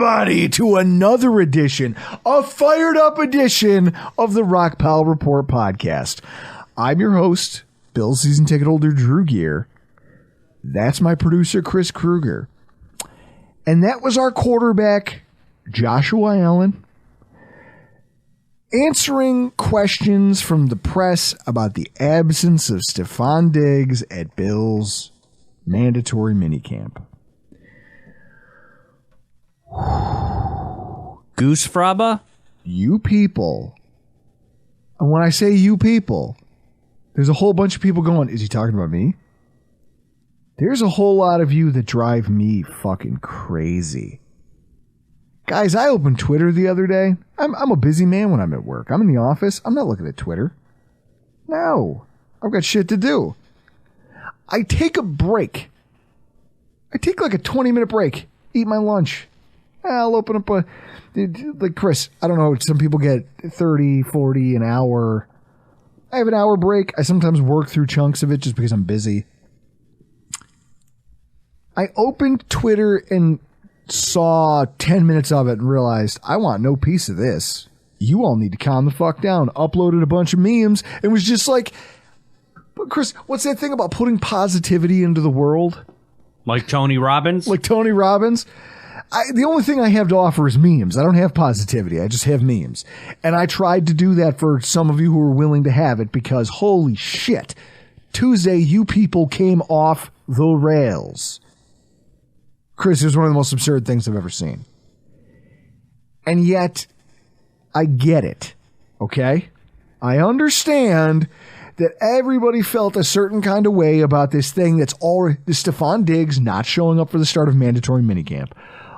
everybody, to another edition, a fired up edition of the Rockpile Report podcast. I'm your host, Bill season ticket holder Drew Gear. That's my producer, Chris Kruger. And that was our quarterback, Joshua Allen, answering questions from the press about the absence of Stefon Diggs at Bill's mandatory minicamp. Goose Fraba? You people. And when I say you people, there's a whole bunch of people going, is he talking about me? There's a whole lot of you that drive me fucking crazy. Guys, I opened Twitter the other day. I'm a busy man when I'm at work. I'm in the office. I'm not looking at Twitter. No. I've got shit to do. I take a break. I take like a 20-minute break. Eat my lunch. I'll open up like Chris, I don't know, some people get 30, 40, an hour. I have an hour break. I sometimes work through chunks of it just because I'm busy. I opened Twitter and saw 10 minutes of it and realized I want no piece of this. You all need to calm the fuck down. Uploaded a bunch of memes and was just like, but Chris, what's that thing about putting positivity into the world? Like Tony Robbins? Like Tony Robbins? The only thing I have to offer is memes. I don't have positivity. I just have memes. And I tried to do that for some of you who were willing to have it because holy shit, Tuesday, you people came off the rails. Chris, it was one of the most absurd things I've ever seen. And yet, I get it. Okay? I understand that everybody felt a certain kind of way about this thing that's already, the Stefon Diggs not showing up for the start of mandatory minicamp.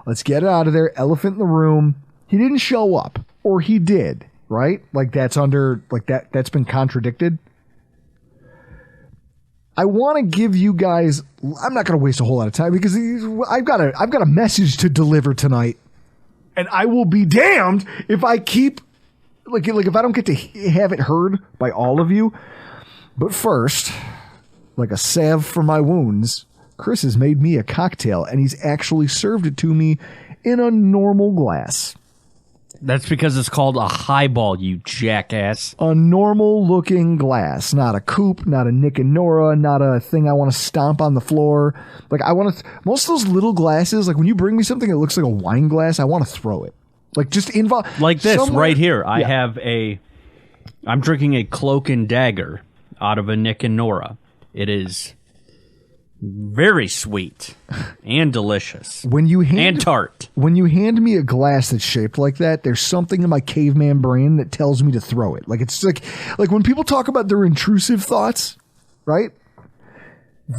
Let's get it out of there. Elephant in the room. He didn't show up. Or he did, right? Like that's that's been contradicted. I want to give you guys, I'm not going to waste a whole lot of time because I've got a message to deliver tonight. And I will be damned if I keep, like if I don't get to have it heard by all of you. But first, like a salve for my wounds, Chris has made me a cocktail, and he's actually served it to me in a normal glass. That's because it's called a highball, you jackass. A normal-looking glass. Not a coupe, not a Nick and Nora, not a thing I want to stomp on the floor. Like, I want to... most of those little glasses, like when you bring me something that looks like a wine glass, I want to throw it. Like, just involve... Like this, somewhere. Right here. I have a... I'm drinking a Cloak and Dagger out of a Nick and Nora. It is... very sweet and delicious and tart. When you hand me a glass that's shaped like that, there's something in my caveman brain that tells me to throw it. Like it's like when people talk about their intrusive thoughts, right?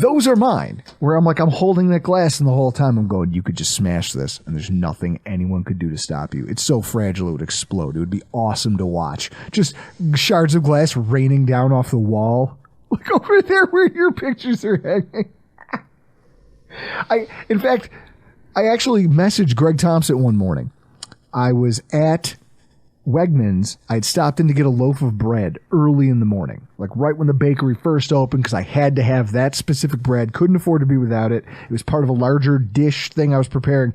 Those are mine. Where I'm holding that glass and the whole time I'm going, you could just smash this and there's nothing anyone could do to stop you. It's so fragile it would explode. It would be awesome to watch. Just shards of glass raining down off the wall. Look over there where your pictures are hanging. In fact, I actually messaged Greg Thompson one morning. I was at Wegmans. I'd stopped in to get a loaf of bread early in the morning, like right when the bakery first opened, because I had to have that specific bread. Couldn't afford to be without it. It was part of a larger dish thing I was preparing.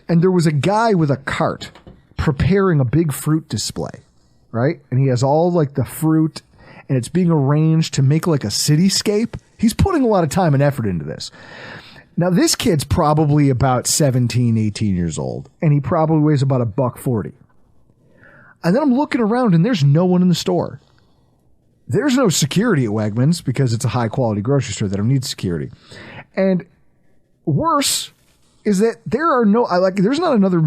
And there was a guy with a cart preparing a big fruit display, right? And he has all like the fruit, and it's being arranged to make like a cityscape. He's putting a lot of time and effort into this. Now, this kid's probably about 17, 18 years old, and he probably weighs about $140. And then I'm looking around, and there's no one in the store. There's no security at Wegmans because it's a high-quality grocery store. They don't need security. And worse is that there's not another,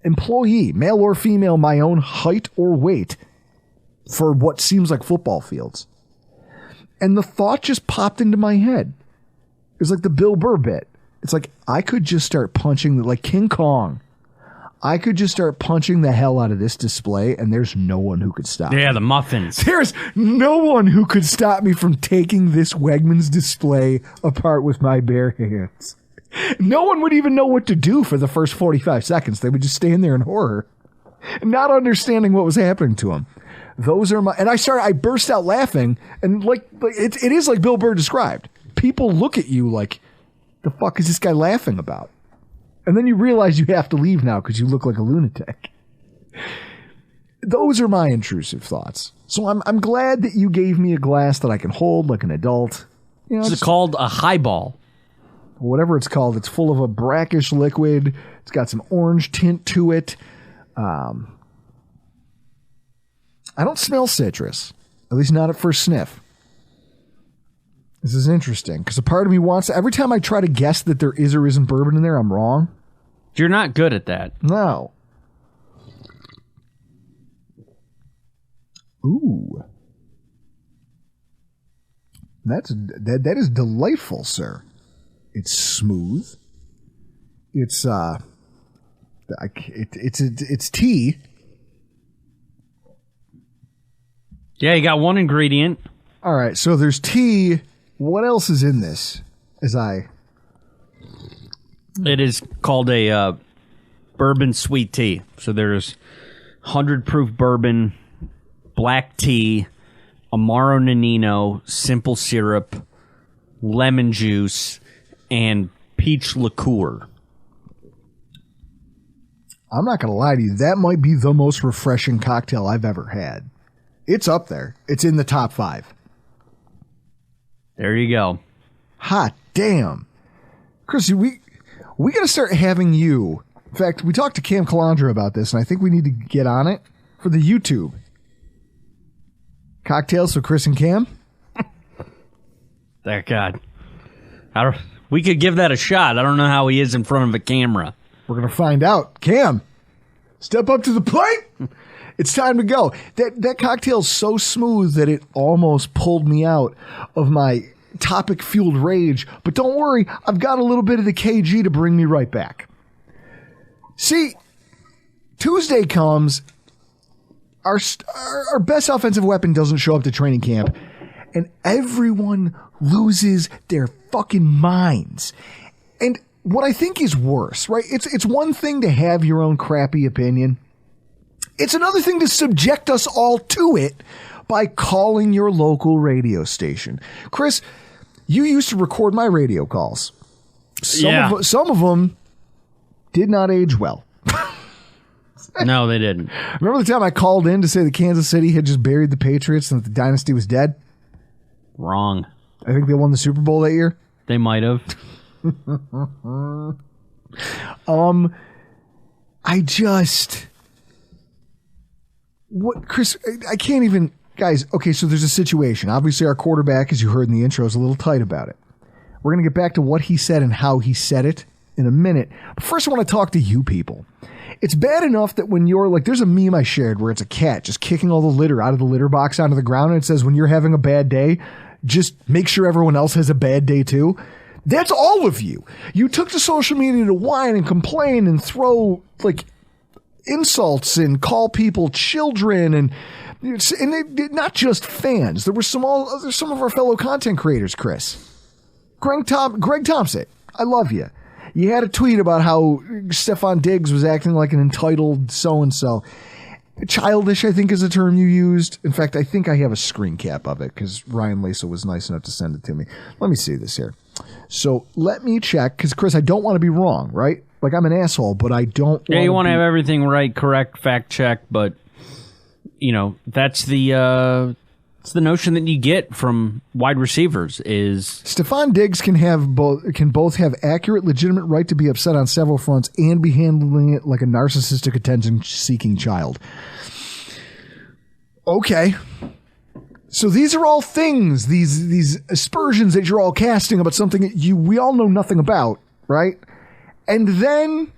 employee, male or female, my own height or weight for what seems like football fields. And the thought just popped into my head. It was like the Bill Burr bit. It's like, I could just start punching, like King Kong. I could just start punching the hell out of this display, and there's no one who could stop me. Yeah, the muffins. There's no one who could stop me from taking this Wegmans display apart with my bare hands. No one would even know what to do for the first 45 seconds. They would just stand there in horror, not understanding what was happening to them. Those are my... And I burst out laughing, and it is like Bill Burr described. People look at you like, the fuck is this guy laughing about? And then you realize you have to leave now because you look like a lunatic. Those are my intrusive thoughts. So I'm glad that you gave me a glass that I can hold like an adult. You know, It's called a highball. Whatever it's called. It's full of a brackish liquid. It's got some orange tint to it. I don't smell citrus, at least not at first sniff. This is interesting because a part of me wants to, every time I try to guess that there is or isn't bourbon in there, I'm wrong. You're not good at that. No. Ooh. That is delightful, sir. It's smooth. It's tea. Yeah, you got one ingredient. All right, so there's tea. What else is in this? It is called a bourbon sweet tea. So there's 100 proof bourbon, black tea, Amaro Nonino, simple syrup, lemon juice, and peach liqueur. I'm not going to lie to you. That might be the most refreshing cocktail I've ever had. It's up there. It's in the top 5. There you go. Hot damn. Chris, we got to start having you. In fact, we talked to Cam Calandra about this, and I think we need to get on it for the YouTube. Cocktails for Chris and Cam? Thank God. We could give that a shot. I don't know how he is in front of a camera. We're going to find out. Cam, step up to the plate. It's time to go. That cocktail's so smooth that it almost pulled me out of my topic-fueled rage. But don't worry, I've got a little bit of the KG to bring me right back. See, Tuesday comes, our best offensive weapon doesn't show up to training camp, and everyone loses their fucking minds. And what I think is worse, right? It's one thing to have your own crappy opinion. It's another thing to subject us all to it by calling your local radio station. Chris, you used to record my radio calls. Some of them did not age well. No, they didn't. Remember the time I called in to say that Kansas City had just buried the Patriots and that the dynasty was dead? Wrong. I think they won the Super Bowl that year. They might have. Chris, I can't even, guys, okay, so there's a situation. Obviously, our quarterback, as you heard in the intro, is a little tight about it. We're going to get back to what he said and how he said it in a minute. But first, I want to talk to you people. It's bad enough that when you're like, there's a meme I shared where it's a cat just kicking all the litter out of the litter box onto the ground, and it says, when you're having a bad day, just make sure everyone else has a bad day too. That's all of you. You took to social media to whine and complain and throw like insults and call people children and they, not just fans. There were some of our fellow content creators, Chris. Greg Thompson, I love you. You had a tweet about how Stefon Diggs was acting like an entitled so-and-so. Childish, I think, is a term you used. In fact, I think I have a screen cap of it because Ryan Lasa was nice enough to send it to me. Let me see this here. So let me check, because, Chris, I don't want to be wrong, right? Like, I'm an asshole, but I don't Yeah, you want to have everything right, correct, fact check, but, you know, that's the notion that you get from wide receivers is... Stefon Diggs can both have accurate, legitimate right to be upset on several fronts and be handling it like a narcissistic, attention-seeking child. Okay. So these are all things, these aspersions that you're all casting about something that we all know nothing about, right? And then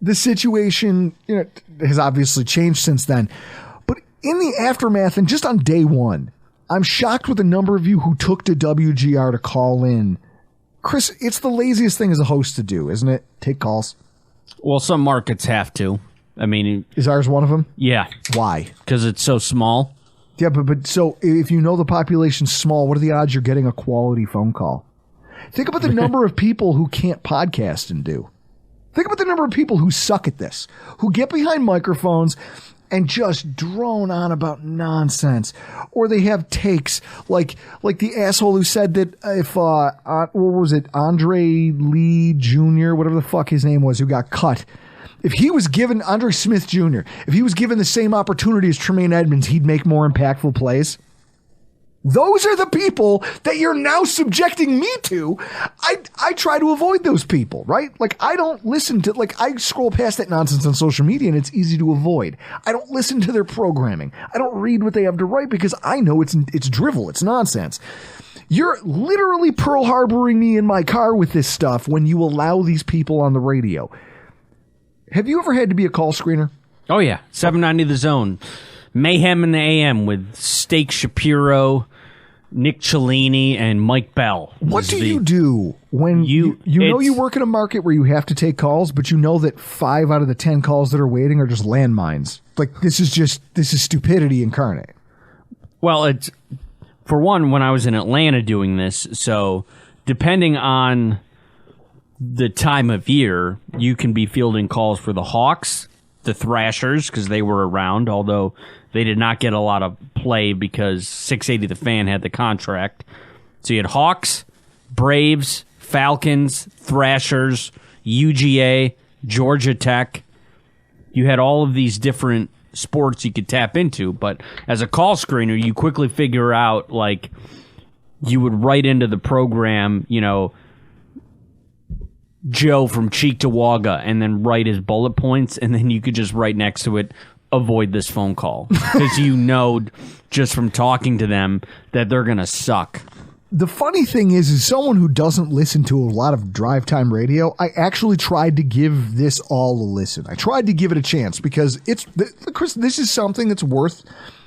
the situation, you know, has obviously changed since then. But in the aftermath, and just on day one, I'm shocked with the number of you who took to WGR to call in. Chris, it's the laziest thing as a host to do, isn't it? Take calls. Well, some markets have to. I mean... Is ours one of them? Yeah. Why? Because it's so small. Yeah, but so if you know the population's small, what are the odds you're getting a quality phone call? Think about the number of people who can't podcast and do. Think about the number of people who suck at this, who get behind microphones and just drone on about nonsense. Or they have takes like the asshole who said that if what was it, Andre Lee Jr., whatever the fuck his name was, who got cut. If he was given, Andre Smith Jr., if he was given the same opportunity as Tremaine Edmonds, he'd make more impactful plays. Those are the people that you're now subjecting me to. I try to avoid those people, right? Like, I don't listen to, like, I scroll past that nonsense on social media and it's easy to avoid. I don't listen to their programming. I don't read what they have to write because I know it's drivel. It's nonsense. You're literally Pearl Harboring me in my car with this stuff when you allow these people on the radio. Have you ever had to be a call screener? Oh, yeah. 790 The Zone. Mayhem in the AM with Steak Shapiro, Nick Cellini, and Mike Bell. What do you do when you know you work in a market where you have to take calls, but you know that 5 out of the 10 calls that are waiting are just landmines? Like, this is stupidity incarnate. Well, it's, for one, when I was in Atlanta doing this, so depending on the time of year, you can be fielding calls for the Hawks, the Thrashers, because they were around, although they did not get a lot of play because 680 The Fan had the contract. So you had Hawks, Braves, Falcons, Thrashers, UGA, Georgia Tech. You had all of these different sports you could tap into, but as a call screener, you quickly figure out, like, you would write into the program, you know, Joe from Cheektowaga, and then write his bullet points, and then you could just write next to it, avoid this phone call. Because you know just from talking to them that they're going to suck. The funny thing is someone who doesn't listen to a lot of drive time radio, I actually tried to give this all a listen. I tried to give it a chance because Chris, this is something that's worth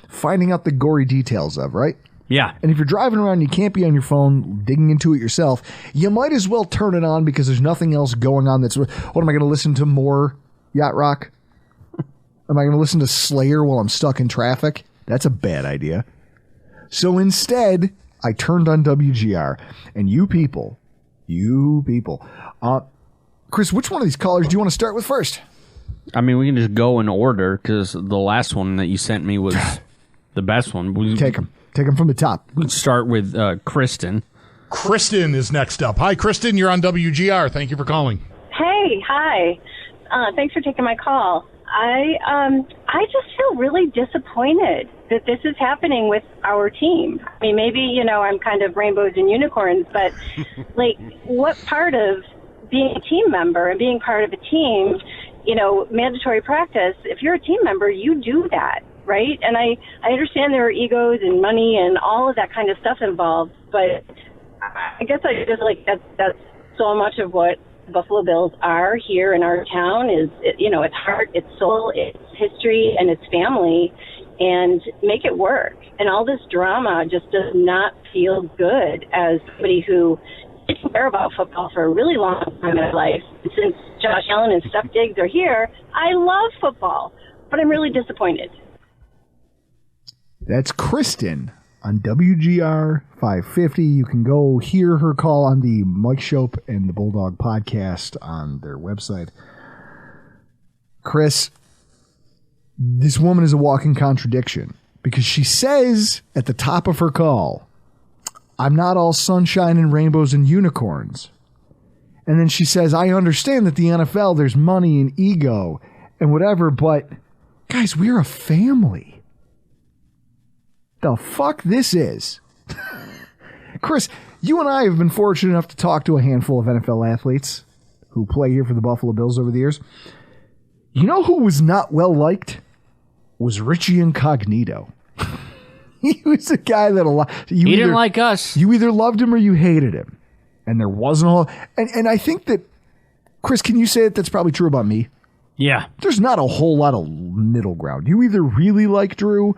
finding out the gory details of, right? Yeah. And if you're driving around and you can't be on your phone digging into it yourself, you might as well turn it on because there's nothing else going on that's... What am I going to listen to more yacht rock? Am I going to listen to Slayer while I'm stuck in traffic? That's a bad idea. So instead, I turned on WGR. And you people... Chris, which one of these callers do you want to start with first? I mean, we can just go in order because the last one that you sent me was the best one. Take them. Take them from the top. We'd start with Kristen. Kristen is next up. Hi, Kristen. You're on WGR. Thank you for calling. Hey, hi. Thanks for taking my call. I just feel really disappointed that this is happening with our team. I mean, maybe, I'm kind of rainbows and unicorns, but like, what part of being a team member and being part of a team, mandatory practice, if you're a team member, you do that. Right? And I understand there are egos and money and all of that kind of stuff involved, but I guess I just like that's so much of what Buffalo Bills are here in our town is, it's heart, it's soul, it's history, and it's family, and make it work. And all this drama just does not feel good as somebody who didn't care about football for a really long time in my life. Since Josh Allen and Stefon Diggs are here, I love football, but I'm really disappointed. That's Kristen on WGR 550. You can go hear her call on the Mike Shope and the Bulldog podcast on their website. Chris, this woman is a walking contradiction because she says at the top of her call, I'm not all sunshine and rainbows and unicorns. And then she says, I understand that the NFL, there's money and ego and whatever, but guys, we're a family. The fuck this is. Chris, you and I have been fortunate enough to talk to a handful of NFL athletes who play here for the Buffalo Bills over the years. You know who was not well liked? Was Richie Incognito. He was a guy that a lot... He didn't like us. You either loved him or you hated him. And there wasn't a whole... And I think that... Chris, can you say that's probably true about me? Yeah. There's not a whole lot of middle ground. You either really like Drew...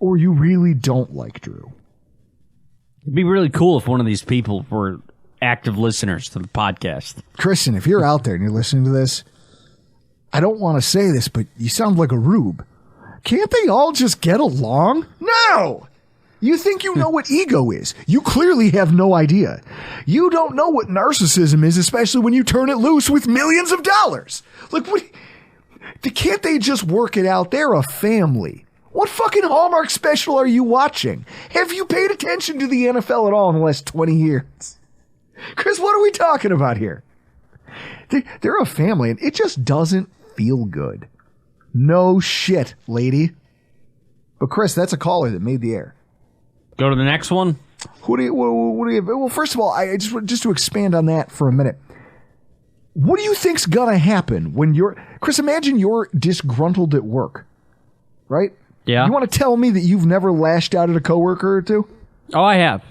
or you really don't like Drew. It'd be really cool if one of these people were active listeners to the podcast. Kristen, if you're out there and you're listening to this, I don't want to say this, but you sound like a rube. Can't they all just get along? No! You think you know what ego is. You clearly have no idea. You don't know what narcissism is, especially when you turn it loose with millions of dollars. Look, Can't they just work it out? They're a family. What fucking Hallmark special are you watching? Have you paid attention to the NFL at all in the last 20 years? Chris, what are we talking about here? They're a family, and it just doesn't feel good. No shit, lady. But Chris, that's a caller that made the air. Go to the next one. What do you? Well, first of all, I just to expand on that for a minute. What do you think's gonna happen when you're Chris? Imagine you're disgruntled at work, right? Yeah. You want to tell me that you've never lashed out at a coworker or two? Oh, I have.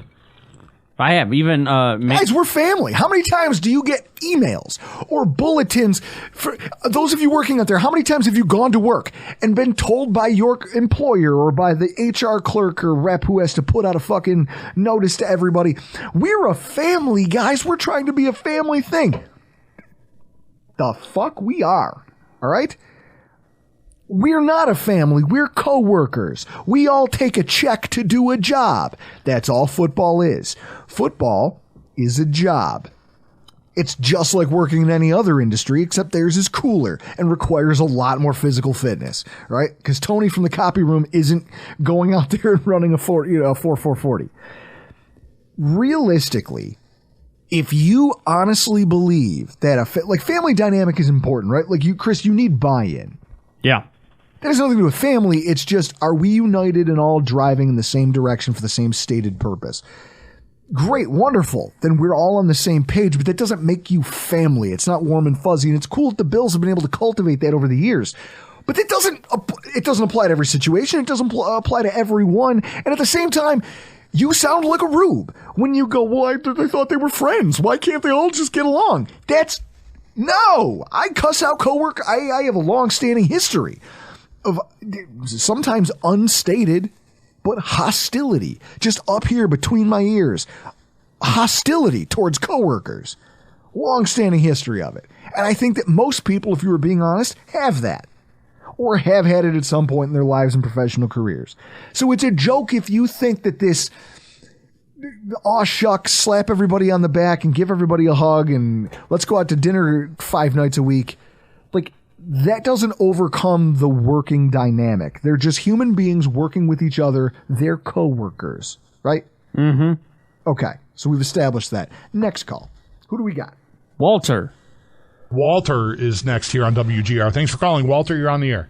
Even guys, we're family. How many times do you get emails or bulletins for those of you working out there? How many times have you gone to work and been told by your employer or by the HR clerk or rep who has to put out a fucking notice to everybody? We're a family, guys. We're trying to be a family thing. The fuck we are. All right? We're not a family. We're coworkers. We all take a check to do a job. That's all football is. Football is a job. It's just like working in any other industry, except theirs is cooler and requires a lot more physical fitness, right? Because Tony from the copy room isn't going out there and running a 4.40. Realistically, if you honestly believe that family dynamic is important, right? Like Chris, you need buy-in. Yeah. That has nothing to do with family. It's just, are we united and all driving in the same direction for the same stated purpose? Great, wonderful. Then we're all on the same page, but that doesn't make you family. It's not warm and fuzzy, and it's cool that the Bills have been able to cultivate that over the years. But it doesn't apply to every situation. It doesn't apply to everyone. And at the same time, you sound like a rube when you go, well, I thought they were friends. Why can't they all just get along? No! I cuss out coworker. I have a long-standing history of sometimes unstated, but hostility just up here between my ears. Hostility towards coworkers. Long-standing history of it. And I think that most people, if you were being honest, have that. Or have had it at some point in their lives and professional careers. So it's a joke if you think that this aw shucks, slap everybody on the back and give everybody a hug and let's go out to dinner 5 nights a week. Like, that doesn't overcome the working dynamic. They're just human beings working with each other. They're coworkers, right? Mm-hmm. Okay, so we've established that. Next call. Who do we got? Walter. Walter is next here on WGR. Thanks for calling, Walter. You're on the air.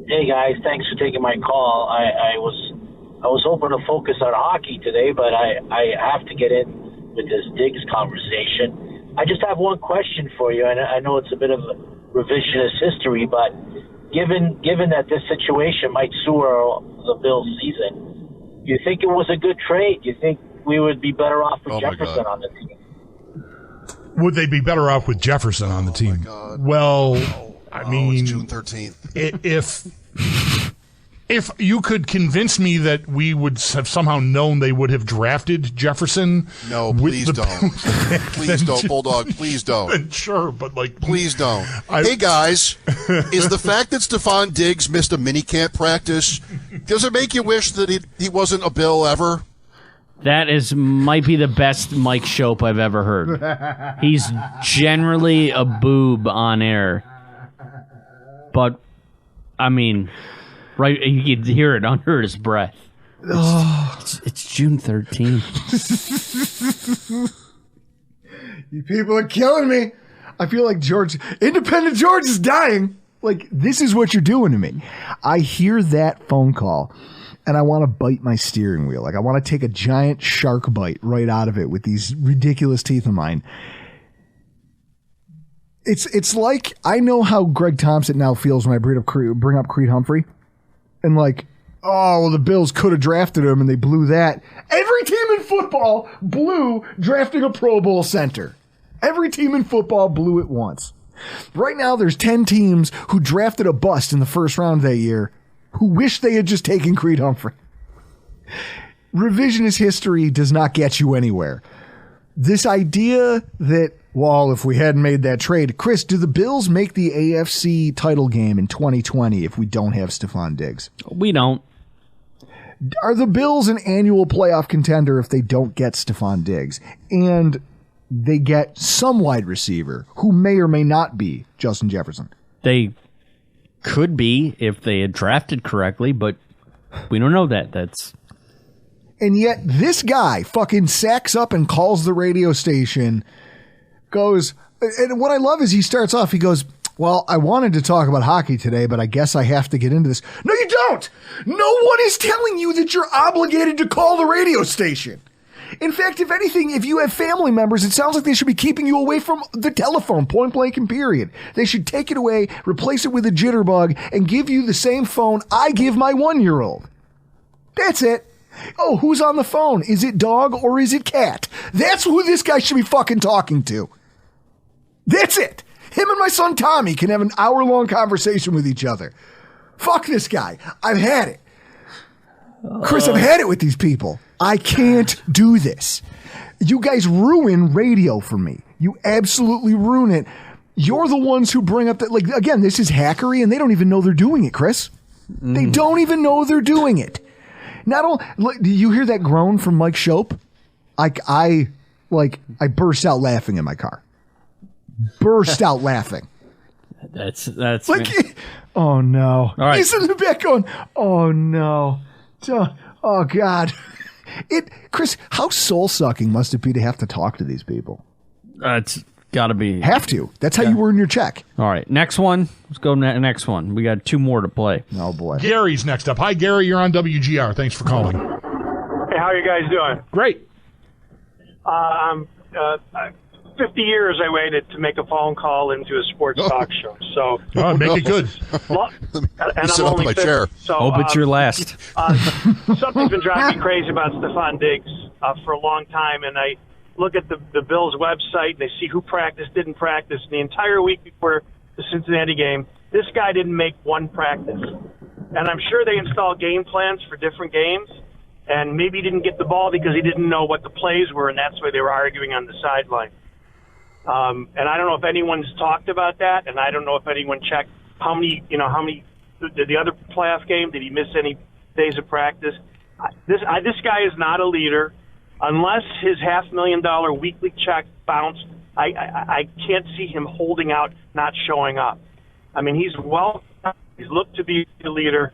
Hey guys, thanks for taking my call. I was hoping to focus on hockey today, but I have to get in with this Diggs conversation. I just have one question for you, and I know it's a bit of revisionist history, but given that this situation might sewer the Bills' season, do you think it was a good trade? Do you think we would be better off with Jefferson on the team? Would they be better off with Jefferson on the team? Well, I mean, it's June 13th. If you could convince me that we would have somehow known they would have drafted Jefferson. No, please don't. Please don't, Bulldog. Please don't. Sure, but please don't. Hey, guys, is the fact that Stefon Diggs missed a minicamp practice, does it make you wish that he wasn't a Bill ever? That might be the best Mike Shope I've ever heard. He's generally a boob on air. But, I mean, right, you could hear it under his breath. It's June 13th. You people are killing me. I feel like Independent George is dying. Like, this is what you're doing to me. I hear that phone call. And I want to bite my steering wheel. Like, I want to take a giant shark bite right out of it with these ridiculous teeth of mine. It's like, I know how Greg Thompson now feels when I bring up Creed Humphrey. And like, oh, well, the Bills could have drafted him and they blew that. Every team in football blew drafting a Pro Bowl center. Every team in football blew it once. Right now, there's 10 teams who drafted a bust in the first round that year who wish they had just taken Creed Humphrey. Revisionist history does not get you anywhere. This idea that, well, if we hadn't made that trade, Chris, do the Bills make the AFC title game in 2020 if we don't have Stefon Diggs? We don't. Are the Bills an annual playoff contender if they don't get Stefon Diggs? And they get some wide receiver who may or may not be Justin Jefferson. They Could be if they had drafted correctly, but we don't know that. And yet this guy fucking sacks up and calls the radio station, goes, and what I love is he starts off, he goes, well, I wanted to talk about hockey today, but I guess I have to get into this. No, you don't. No one is telling you that you're obligated to call the radio station. In fact, if anything, if you have family members, it sounds like they should be keeping you away from the telephone, point blank and period. They should take it away, replace it with a jitterbug, and give you the same phone I give my 1-year-old. That's it. Oh, who's on the phone? Is it dog or is it cat? That's who this guy should be fucking talking to. That's it. Him and my son Tommy can have an hour-long conversation with each other. Fuck this guy. I've had it. Chris, I've had it with these people. I can't do this. You guys ruin radio for me. You absolutely ruin it. You're the ones who bring up that, like, again, this is hackery and they don't even know they're doing it, Chris. They don't even know they're doing it. Not only, do you hear that groan from Mike Shope? I burst out laughing in my car. Burst out laughing. That's like, oh no. All right. He's in the back going, oh no. Oh God. Chris, how soul sucking must it be to have to talk to these people? It's got to be. Have to. That's how you earn your check. All right. Next one. Let's go next one. We got 2 more to play. Oh boy. Gary's next up. Hi, Gary. You're on WGR. Thanks for calling. Hey, how are you guys doing? Great. 50 years I waited to make a phone call into a sports talk show. So make it good. And I'm sit up in only my 50, chair. So, Hope it's your last. Something's been driving me crazy about Stefon Diggs for a long time, and I look at the Bills' website and I see who practiced, didn't practice. And the entire week before the Cincinnati game, this guy didn't make one practice. And I'm sure they installed game plans for different games, and maybe he didn't get the ball because he didn't know what the plays were, and that's why they were arguing on the sideline. And I don't know if anyone's talked about that, and I don't know if anyone checked how many the other playoff game, did he miss any days of practice? This guy is not a leader. Unless his $500,000 weekly check bounced, I can't see him holding out, not showing up. I mean, he's looked to be a leader,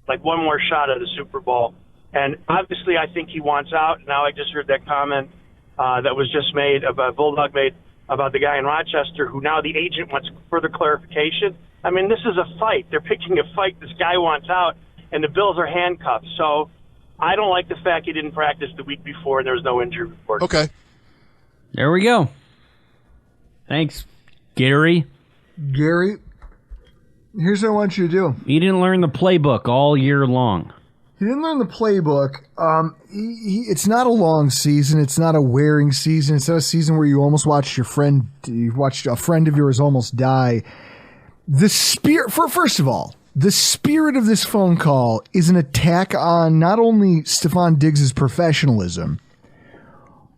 like one more shot at the Super Bowl. And obviously I think he wants out. Now I just heard that comment that was just made about Bulldog made about the guy in Rochester who now the agent wants further clarification. I mean, this is a fight. They're picking a fight. This guy wants out, and the Bills are handcuffed. So I don't like the fact he didn't practice the week before and there was no injury report. Okay. There we go. Thanks, Gary. Gary, here's what I want you to do. He didn't learn the playbook all year long. He didn't learn the playbook. It's not a long season. It's not a wearing season. It's not a season where you almost watched a friend of yours almost die. First of all, the spirit of this phone call is an attack on not only Stefon Diggs' professionalism,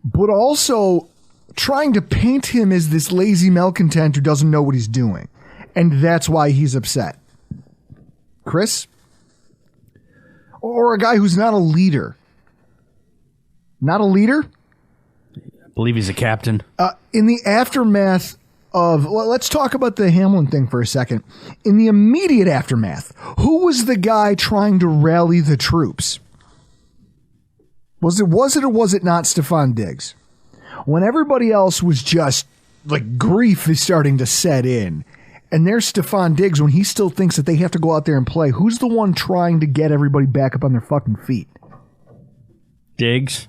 but also trying to paint him as this lazy malcontent who doesn't know what he's doing. And that's why he's upset. Chris? Or a guy who's not a leader. Not a leader? I believe he's a captain. In the aftermath of... Well, let's talk about the Hamlin thing for a second. In the immediate aftermath, who was the guy trying to rally the troops? Was it or was it not Stefon Diggs? When everybody else was just... like, grief is starting to set in... And there's Stefon Diggs when he still thinks that they have to go out there and play. Who's the one trying to get everybody back up on their fucking feet? Diggs.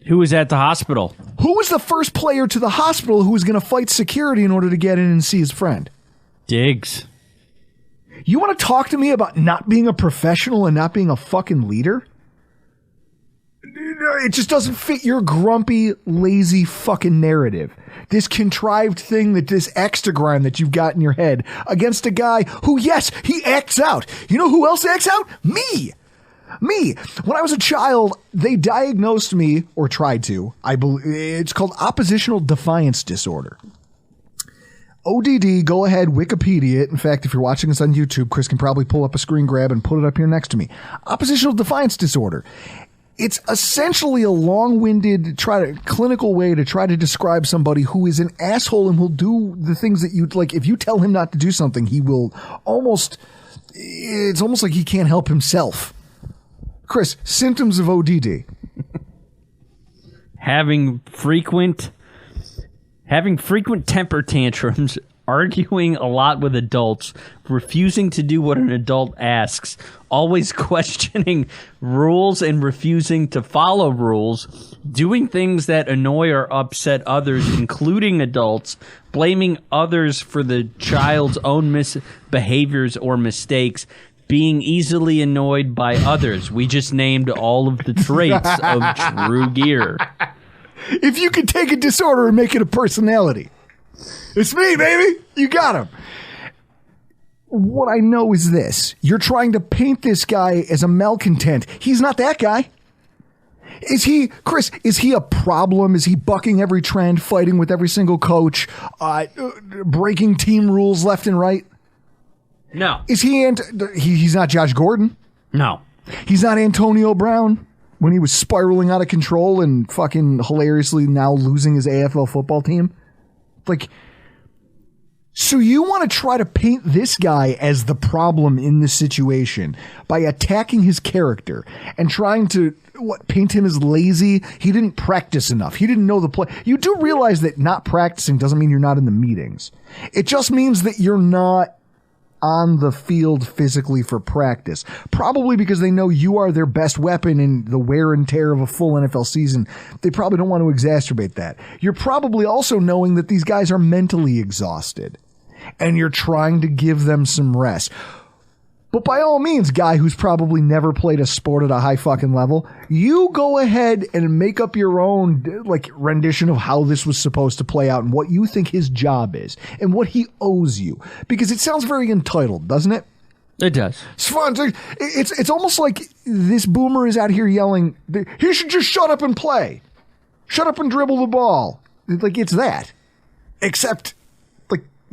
Who was at the hospital? Who was the first player to the hospital who was going to fight security in order to get in and see his friend? Diggs. You want to talk to me about not being a professional and not being a fucking leader? It just doesn't fit your grumpy, lazy fucking narrative. This contrived thing, this extagram that you've got in your head against a guy who, yes, he acts out. You know who else acts out? Me. When I was a child, they diagnosed me, or tried to. I believe it's called oppositional defiance disorder. ODD, go ahead, Wikipedia it. In fact, if you're watching this on YouTube, Chris can probably pull up a screen grab and put it up here next to me. Oppositional defiance disorder. it's essentially a long-winded, clinical way to try to describe somebody who is an asshole and will do the things that you like. If you tell him not to do something, he will it's almost like he can't help himself. Chris, symptoms of ODD. Having frequent temper tantrums, arguing a lot with adults, refusing to do what an adult asks, always questioning rules and refusing to follow rules, doing things that annoy or upset others, including adults, blaming others for the child's own misbehaviors or mistakes, being easily annoyed by others. We just named all of the traits of True Gear. If you could take a disorder and make it a personality. It's me, baby. You got him. What I know is this. You're trying to paint this guy as a malcontent. He's not that guy. Is he, Chris, is he a problem? Is he bucking every trend, fighting with every single coach, breaking team rules left and right? No. Is he's not Josh Gordon? No. He's not Antonio Brown when he was spiraling out of control and fucking hilariously now losing his AFL football team? Like, so you want to try to paint this guy as the problem in this situation by attacking his character and trying to paint him as lazy? He didn't practice enough. He didn't know the play. You do realize that not practicing doesn't mean you're not in the meetings. It just means that you're not on the field physically for practice, probably because they know you are their best weapon in the wear and tear of a full NFL season. They probably don't want to exacerbate that. You're probably also knowing that these guys are mentally exhausted and you're trying to give them some rest. But by all means, guy who's probably never played a sport at a high fucking level, you go ahead and make up your own rendition of how this was supposed to play out and what you think his job is and what he owes you. Because it sounds very entitled, doesn't it? It does. It's fun. It's almost like this boomer is out here yelling, he should just shut up and play. Shut up and dribble the ball. Like, it's that. Except,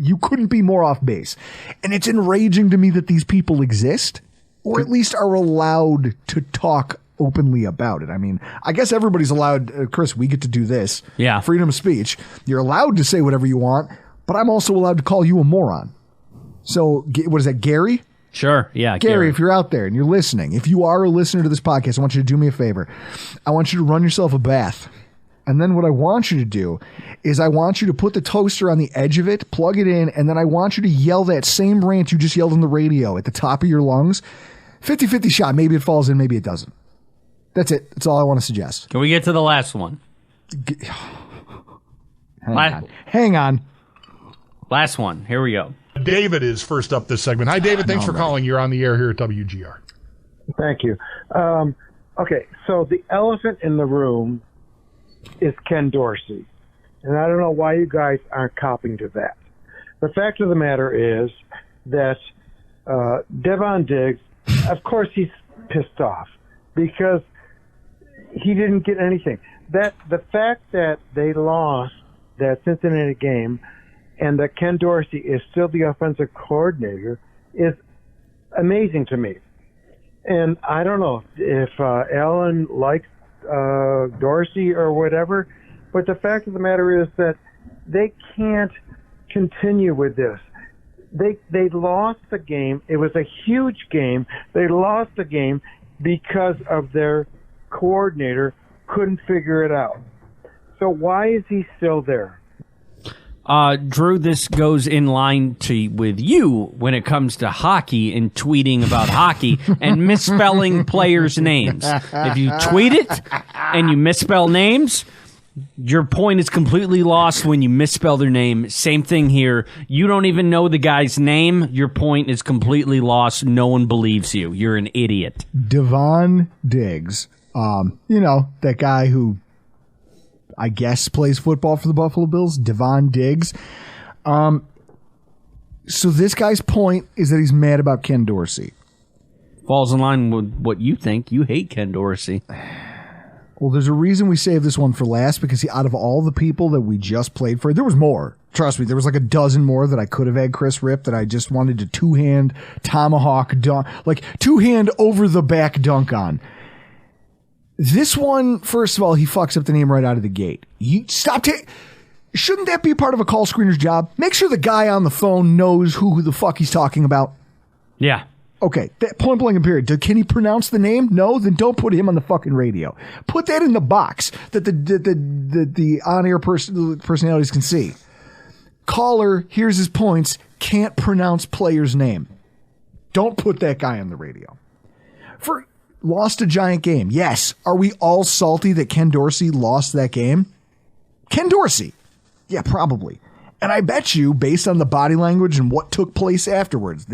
you couldn't be more off base. And it's enraging to me that these people exist, or at least are allowed to talk openly about it. I mean, I guess everybody's allowed, Chris, we get to do this. Yeah. Freedom of speech. You're allowed to say whatever you want, but I'm also allowed to call you a moron. So, what is that, Gary? Sure, yeah. Gary, if you're out there and you're listening, if you are a listener to this podcast, I want you to do me a favor. I want you to run yourself a bath. And then what I want you to do is I want you to put the toaster on the edge of it, plug it in, and then I want you to yell that same rant you just yelled on the radio at the top of your lungs. 50-50 shot. Maybe it falls in, maybe it doesn't. That's it. That's all I want to suggest. Can we get to the last one? Hang on. Last one. Here we go. David is first up this segment. Hi, David. Thanks for calling. You're on the air here at WGR. Thank you. Okay, so the elephant in the room is Ken Dorsey. And I don't know why you guys aren't copying to that. The fact of the matter is that Stefon Diggs, of course he's pissed off because he didn't get anything. The fact that they lost that Cincinnati game and that Ken Dorsey is still the offensive coordinator is amazing to me. And I don't know if Alan likes Dorsey or whatever, but the fact of the matter is that they can't continue with this. They lost the game. It was a huge game. They lost the game because of their coordinator couldn't figure it out. So why is he still there? Drew, this goes in line with you when it comes to hockey and tweeting about hockey and misspelling players' names. If you tweet it and you misspell names, your point is completely lost when you misspell their name. Same thing here. You don't even know the guy's name. Your point is completely lost. No one believes you. You're an idiot. Stefon Diggs, that guy who I guess plays football for the Buffalo Bills, Stefon Diggs. So this guy's point is that he's mad about Ken Dorsey. Falls in line with what you think. You hate Ken Dorsey. Well, there's a reason we saved this one for last, because out of all the people that we just played for, there was more. Trust me, there was like a dozen more that I could have had Chris rip that I just wanted to two-hand tomahawk dunk, like two-hand over-the-back dunk on. This one, first of all, he fucks up the name right out of the gate. Shouldn't that be part of a call screener's job? Make sure the guy on the phone knows who the fuck he's talking about. Yeah. Okay, that point blank and period. Can he pronounce the name? No, then don't put him on the fucking radio. Put that in the box that the on-air personalities can see. Caller, here's his points, can't pronounce player's name. Don't put that guy on the radio. Lost a giant game. Yes. Are we all salty that Ken Dorsey lost that game? Ken Dorsey. Yeah, probably. And I bet you, based on the body language and what took place afterwards,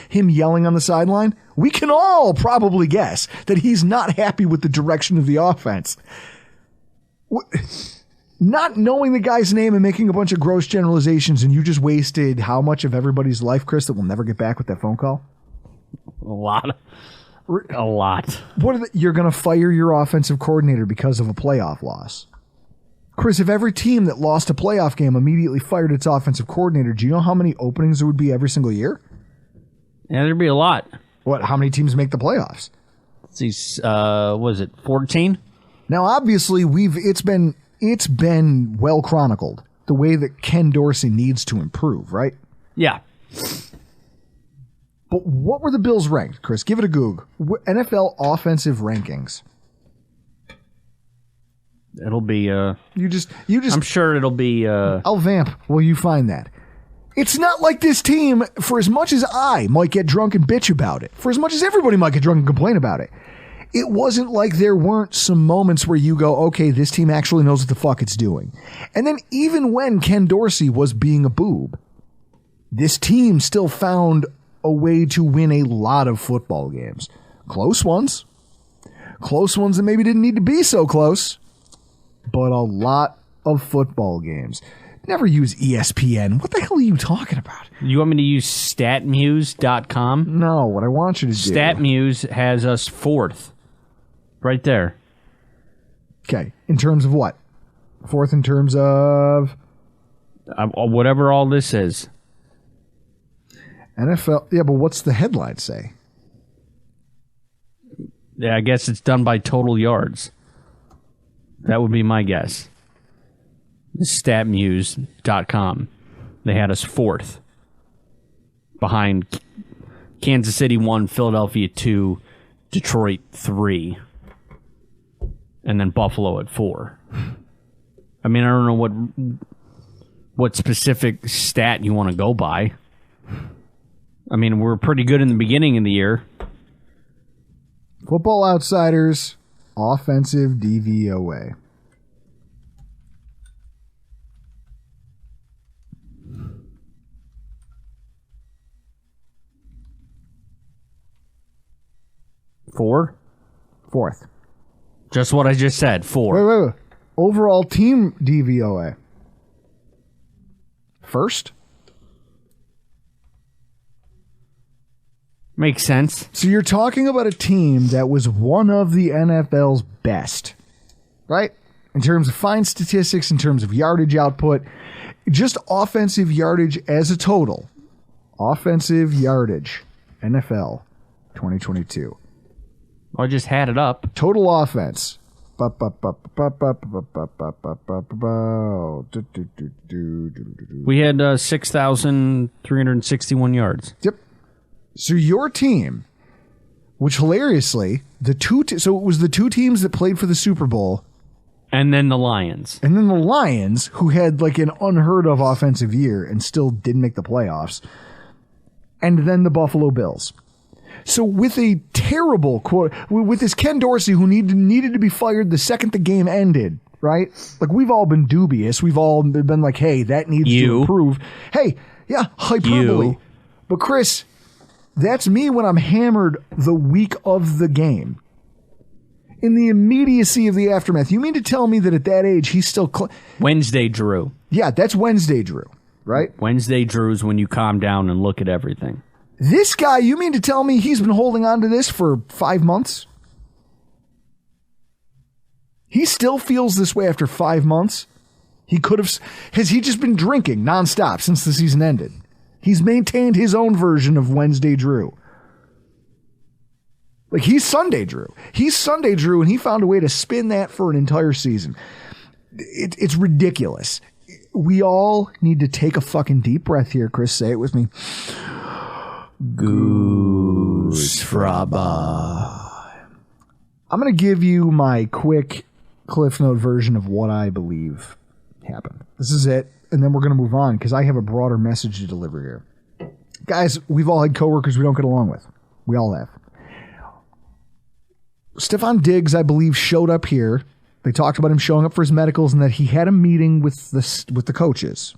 him yelling on the sideline, we can all probably guess that he's not happy with the direction of the offense. Not knowing the guy's name and making a bunch of gross generalizations, and you just wasted how much of everybody's life, Chris, that we'll never get back with that phone call? A lot. You're going to fire your offensive coordinator because of a playoff loss. Chris, if every team that lost a playoff game immediately fired its offensive coordinator, do you know how many openings there would be every single year? Yeah, there'd be a lot. How many teams make the playoffs? Let's see, was it 14? Now, obviously, it's been well chronicled the way that Ken Dorsey needs to improve, right? Yeah. But what were the Bills ranked, Chris? Give it a Goog. NFL offensive rankings. It'll be you just I'm sure it'll be I'll vamp. Will you find that? It's not like this team, for as much as I might get drunk and bitch about it, for as much as everybody might get drunk and complain about it, it wasn't like there weren't some moments where you go, okay, this team actually knows what the fuck it's doing. And then even when Ken Dorsey was being a boob, this team still found a way to win a lot of football games. Close ones that maybe didn't need to be so close, but a lot of football games. Never use ESPN. What the hell are you talking about? You want me to use statmuse.com? No, what I want you to do. Statmuse has us 4th. Right there. Okay. In terms of what? 4th in terms of? Whatever all this is. NFL. Yeah, but what's the headline say? Yeah, I guess it's done by total yards. That would be my guess. Statmuse.com. They had us 4th. Behind Kansas City 1, Philadelphia 2, Detroit 3. And then Buffalo at 4. I mean, I don't know what specific stat you want to go by. I mean, we're pretty good in the beginning of the year. Football Outsiders, offensive DVOA. Fourth. Just what I just said. 4. Wait. Overall team DVOA. First. Makes sense. So you're talking about a team that was one of the NFL's best, right? In terms of fine statistics, in terms of yardage output, just offensive yardage as a total. Offensive yardage, NFL 2022. I just had it up. Total offense. We had 6,361 yards. Yep. So your team, which hilariously, so it was the two teams that played for the Super Bowl. And then the Lions. And then the Lions, who had like an unheard of offensive year and still didn't make the playoffs. And then the Buffalo Bills. So with a terrible quote, with this Ken Dorsey who needed to be fired the second the game ended, right? Like we've all been dubious. We've all been like, hey, that needs to improve. Hey, yeah, hyperbole. But Chris, that's me when I'm hammered the week of the game. In the immediacy of the aftermath. You mean to tell me that at that age he's still... Wednesday Drew. Yeah, that's Wednesday Drew, right? Wednesday Drew's when you calm down and look at everything. This guy, you mean to tell me he's been holding on to this for 5 months? He still feels this way after 5 months? He could have... Has he just been drinking nonstop since the season ended? He's maintained his own version of Wednesday Drew. Like, he's Sunday Drew. He's Sunday Drew, and he found a way to spin that for an entire season. It's ridiculous. We all need to take a fucking deep breath here. Chris, say it with me. Goose Fraba. I'm going to give you my quick Cliff Note version of what I believe happened. This is it, and then we're going to move on because I have a broader message to deliver here. Guys, we've all had coworkers we don't get along with. We all have. Stefon Diggs, I believe, showed up here. They talked about him showing up for his medicals and that he had a meeting with the coaches.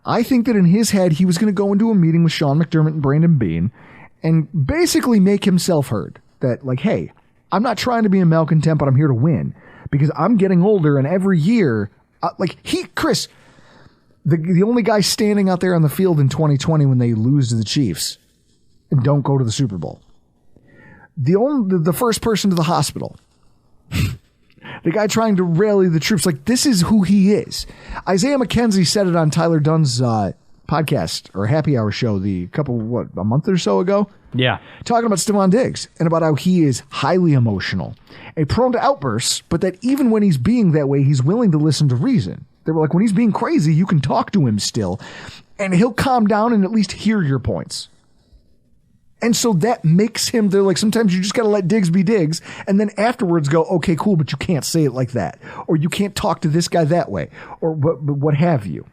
I think that in his head, he was going to go into a meeting with Sean McDermott and Brandon Beane and basically make himself heard. That, like, hey, I'm not trying to be a malcontent, but I'm here to win because I'm getting older, and every year, Chris, the only guy standing out there on the field in 2020 when they lose to the Chiefs and don't go to the Super Bowl. The first person to the hospital. The guy trying to rally the troops. Like, this is who he is. Isaiah McKenzie said it on Tyler Dunn's podcast or happy hour show a month or so ago? Yeah. Talking about Stefon Diggs and about how he is highly emotional and prone to outbursts, but that even when he's being that way, he's willing to listen to reason. They were like, when he's being crazy, you can talk to him still, and he'll calm down and at least hear your points. And so that makes him, they're like, sometimes you just got to let Diggs be Diggs, and then afterwards go, okay, cool, but you can't say it like that, or you can't talk to this guy that way, or what have you.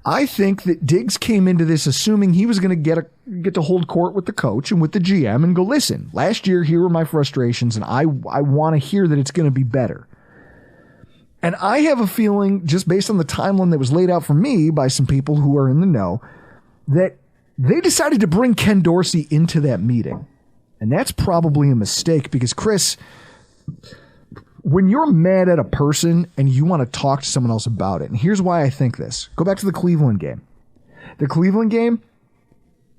I think that Diggs came into this assuming he was going to get to hold court with the coach and with the GM and go, listen, last year, here were my frustrations, and I want to hear that it's going to be better. And I have a feeling, just based on the timeline that was laid out for me by some people who are in the know, that they decided to bring Ken Dorsey into that meeting. And that's probably a mistake because, Chris, when you're mad at a person and you want to talk to someone else about it, and here's why I think this. Go back to the Cleveland game. The Cleveland game,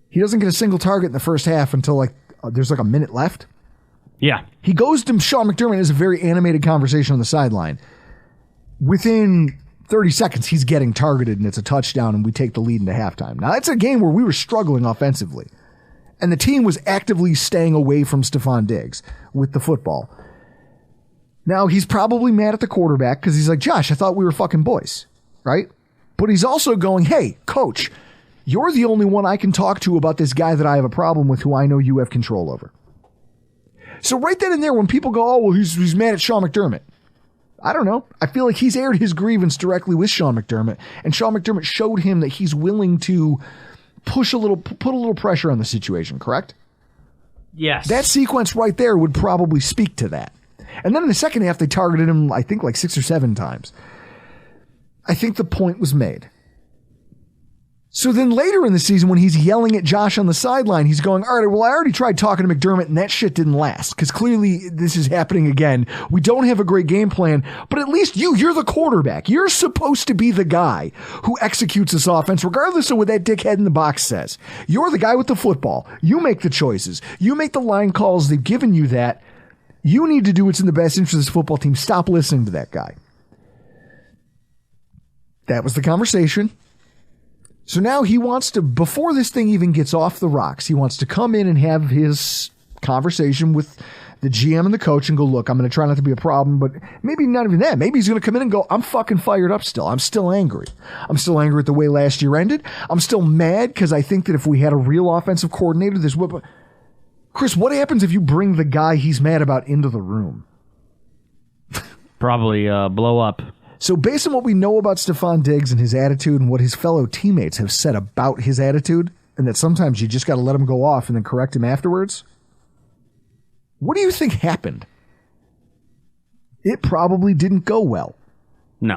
he doesn't get a single target in the first half until there's a minute left. Yeah. He goes to Sean McDermott and has a very animated conversation on the sideline. Within 30 seconds, he's getting targeted, and it's a touchdown, and we take the lead into halftime. Now, that's a game where we were struggling offensively, and the team was actively staying away from Stefon Diggs with the football. Now, he's probably mad at the quarterback because he's like, Josh, I thought we were fucking boys, right? But he's also going, hey, coach, you're the only one I can talk to about this guy that I have a problem with who I know you have control over. So right then and there, when people go, oh, well, he's mad at Sean McDermott. I don't know. I feel like he's aired his grievance directly with Sean McDermott, and Sean McDermott showed him that he's willing to put a little pressure on the situation, correct? Yes. That sequence right there would probably speak to that. And then in the second half, they targeted him, I think, 6 or 7 times. I think the point was made. So then later in the season, when he's yelling at Josh on the sideline, he's going, all right, well, I already tried talking to McDermott, and that shit didn't last, because clearly this is happening again. We don't have a great game plan, but at least you're the quarterback. You're supposed to be the guy who executes this offense, regardless of what that dickhead in the box says. You're the guy with the football. You make the choices. You make the line calls. They've given you that. You need to do what's in the best interest of this football team. Stop listening to that guy. That was the conversation. So now he wants to, before this thing even gets off the rocks, he wants to come in and have his conversation with the GM and the coach and go, look, I'm going to try not to be a problem, but maybe not even that. Maybe he's going to come in and go, I'm fucking fired up still. I'm still angry. I'm still angry at the way last year ended. I'm still mad because I think that if we had a real offensive coordinator, this would... Chris, what happens if you bring the guy he's mad about into the room? Probably blow up. So based on what we know about Stefon Diggs and his attitude and what his fellow teammates have said about his attitude, and that sometimes you just got to let him go off and then correct him afterwards, what do you think happened? It probably didn't go well. No.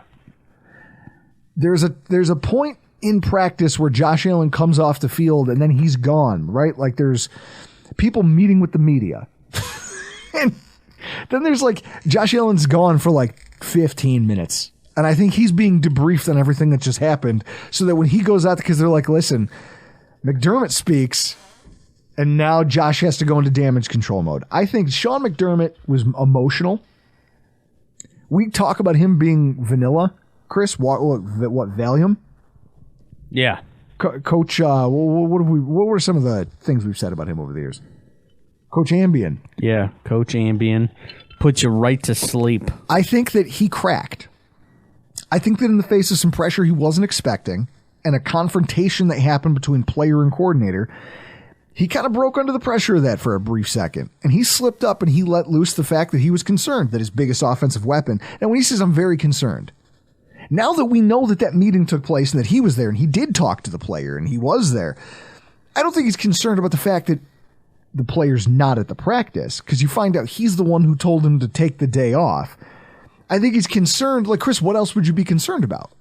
There's a point in practice where Josh Allen comes off the field and then he's gone, right? Like there's people meeting with the media. And then there's Josh Allen's gone for 15 minutes. And I think he's being debriefed on everything that just happened so that when he goes out, because they're like, listen, McDermott speaks and now Josh has to go into damage control mode. I think Sean McDermott was emotional. We talk about him being vanilla. Chris, what Valium? Yeah. Coach, what were some of the things we've said about him over the years? Coach Ambien. Yeah, Coach Ambien puts you right to sleep. I think that he cracked. I think that in the face of some pressure he wasn't expecting and a confrontation that happened between player and coordinator, he kind of broke under the pressure of that for a brief second. And he slipped up and he let loose the fact that he was concerned that his biggest offensive weapon. And when he says, I'm very concerned. Now that we know that that meeting took place and that he was there and he did talk to the player and he was there, I don't think he's concerned about the fact that the player's not at the practice, because you find out he's the one who told him to take the day off. I think he's concerned, like, Chris, what else would you be concerned about?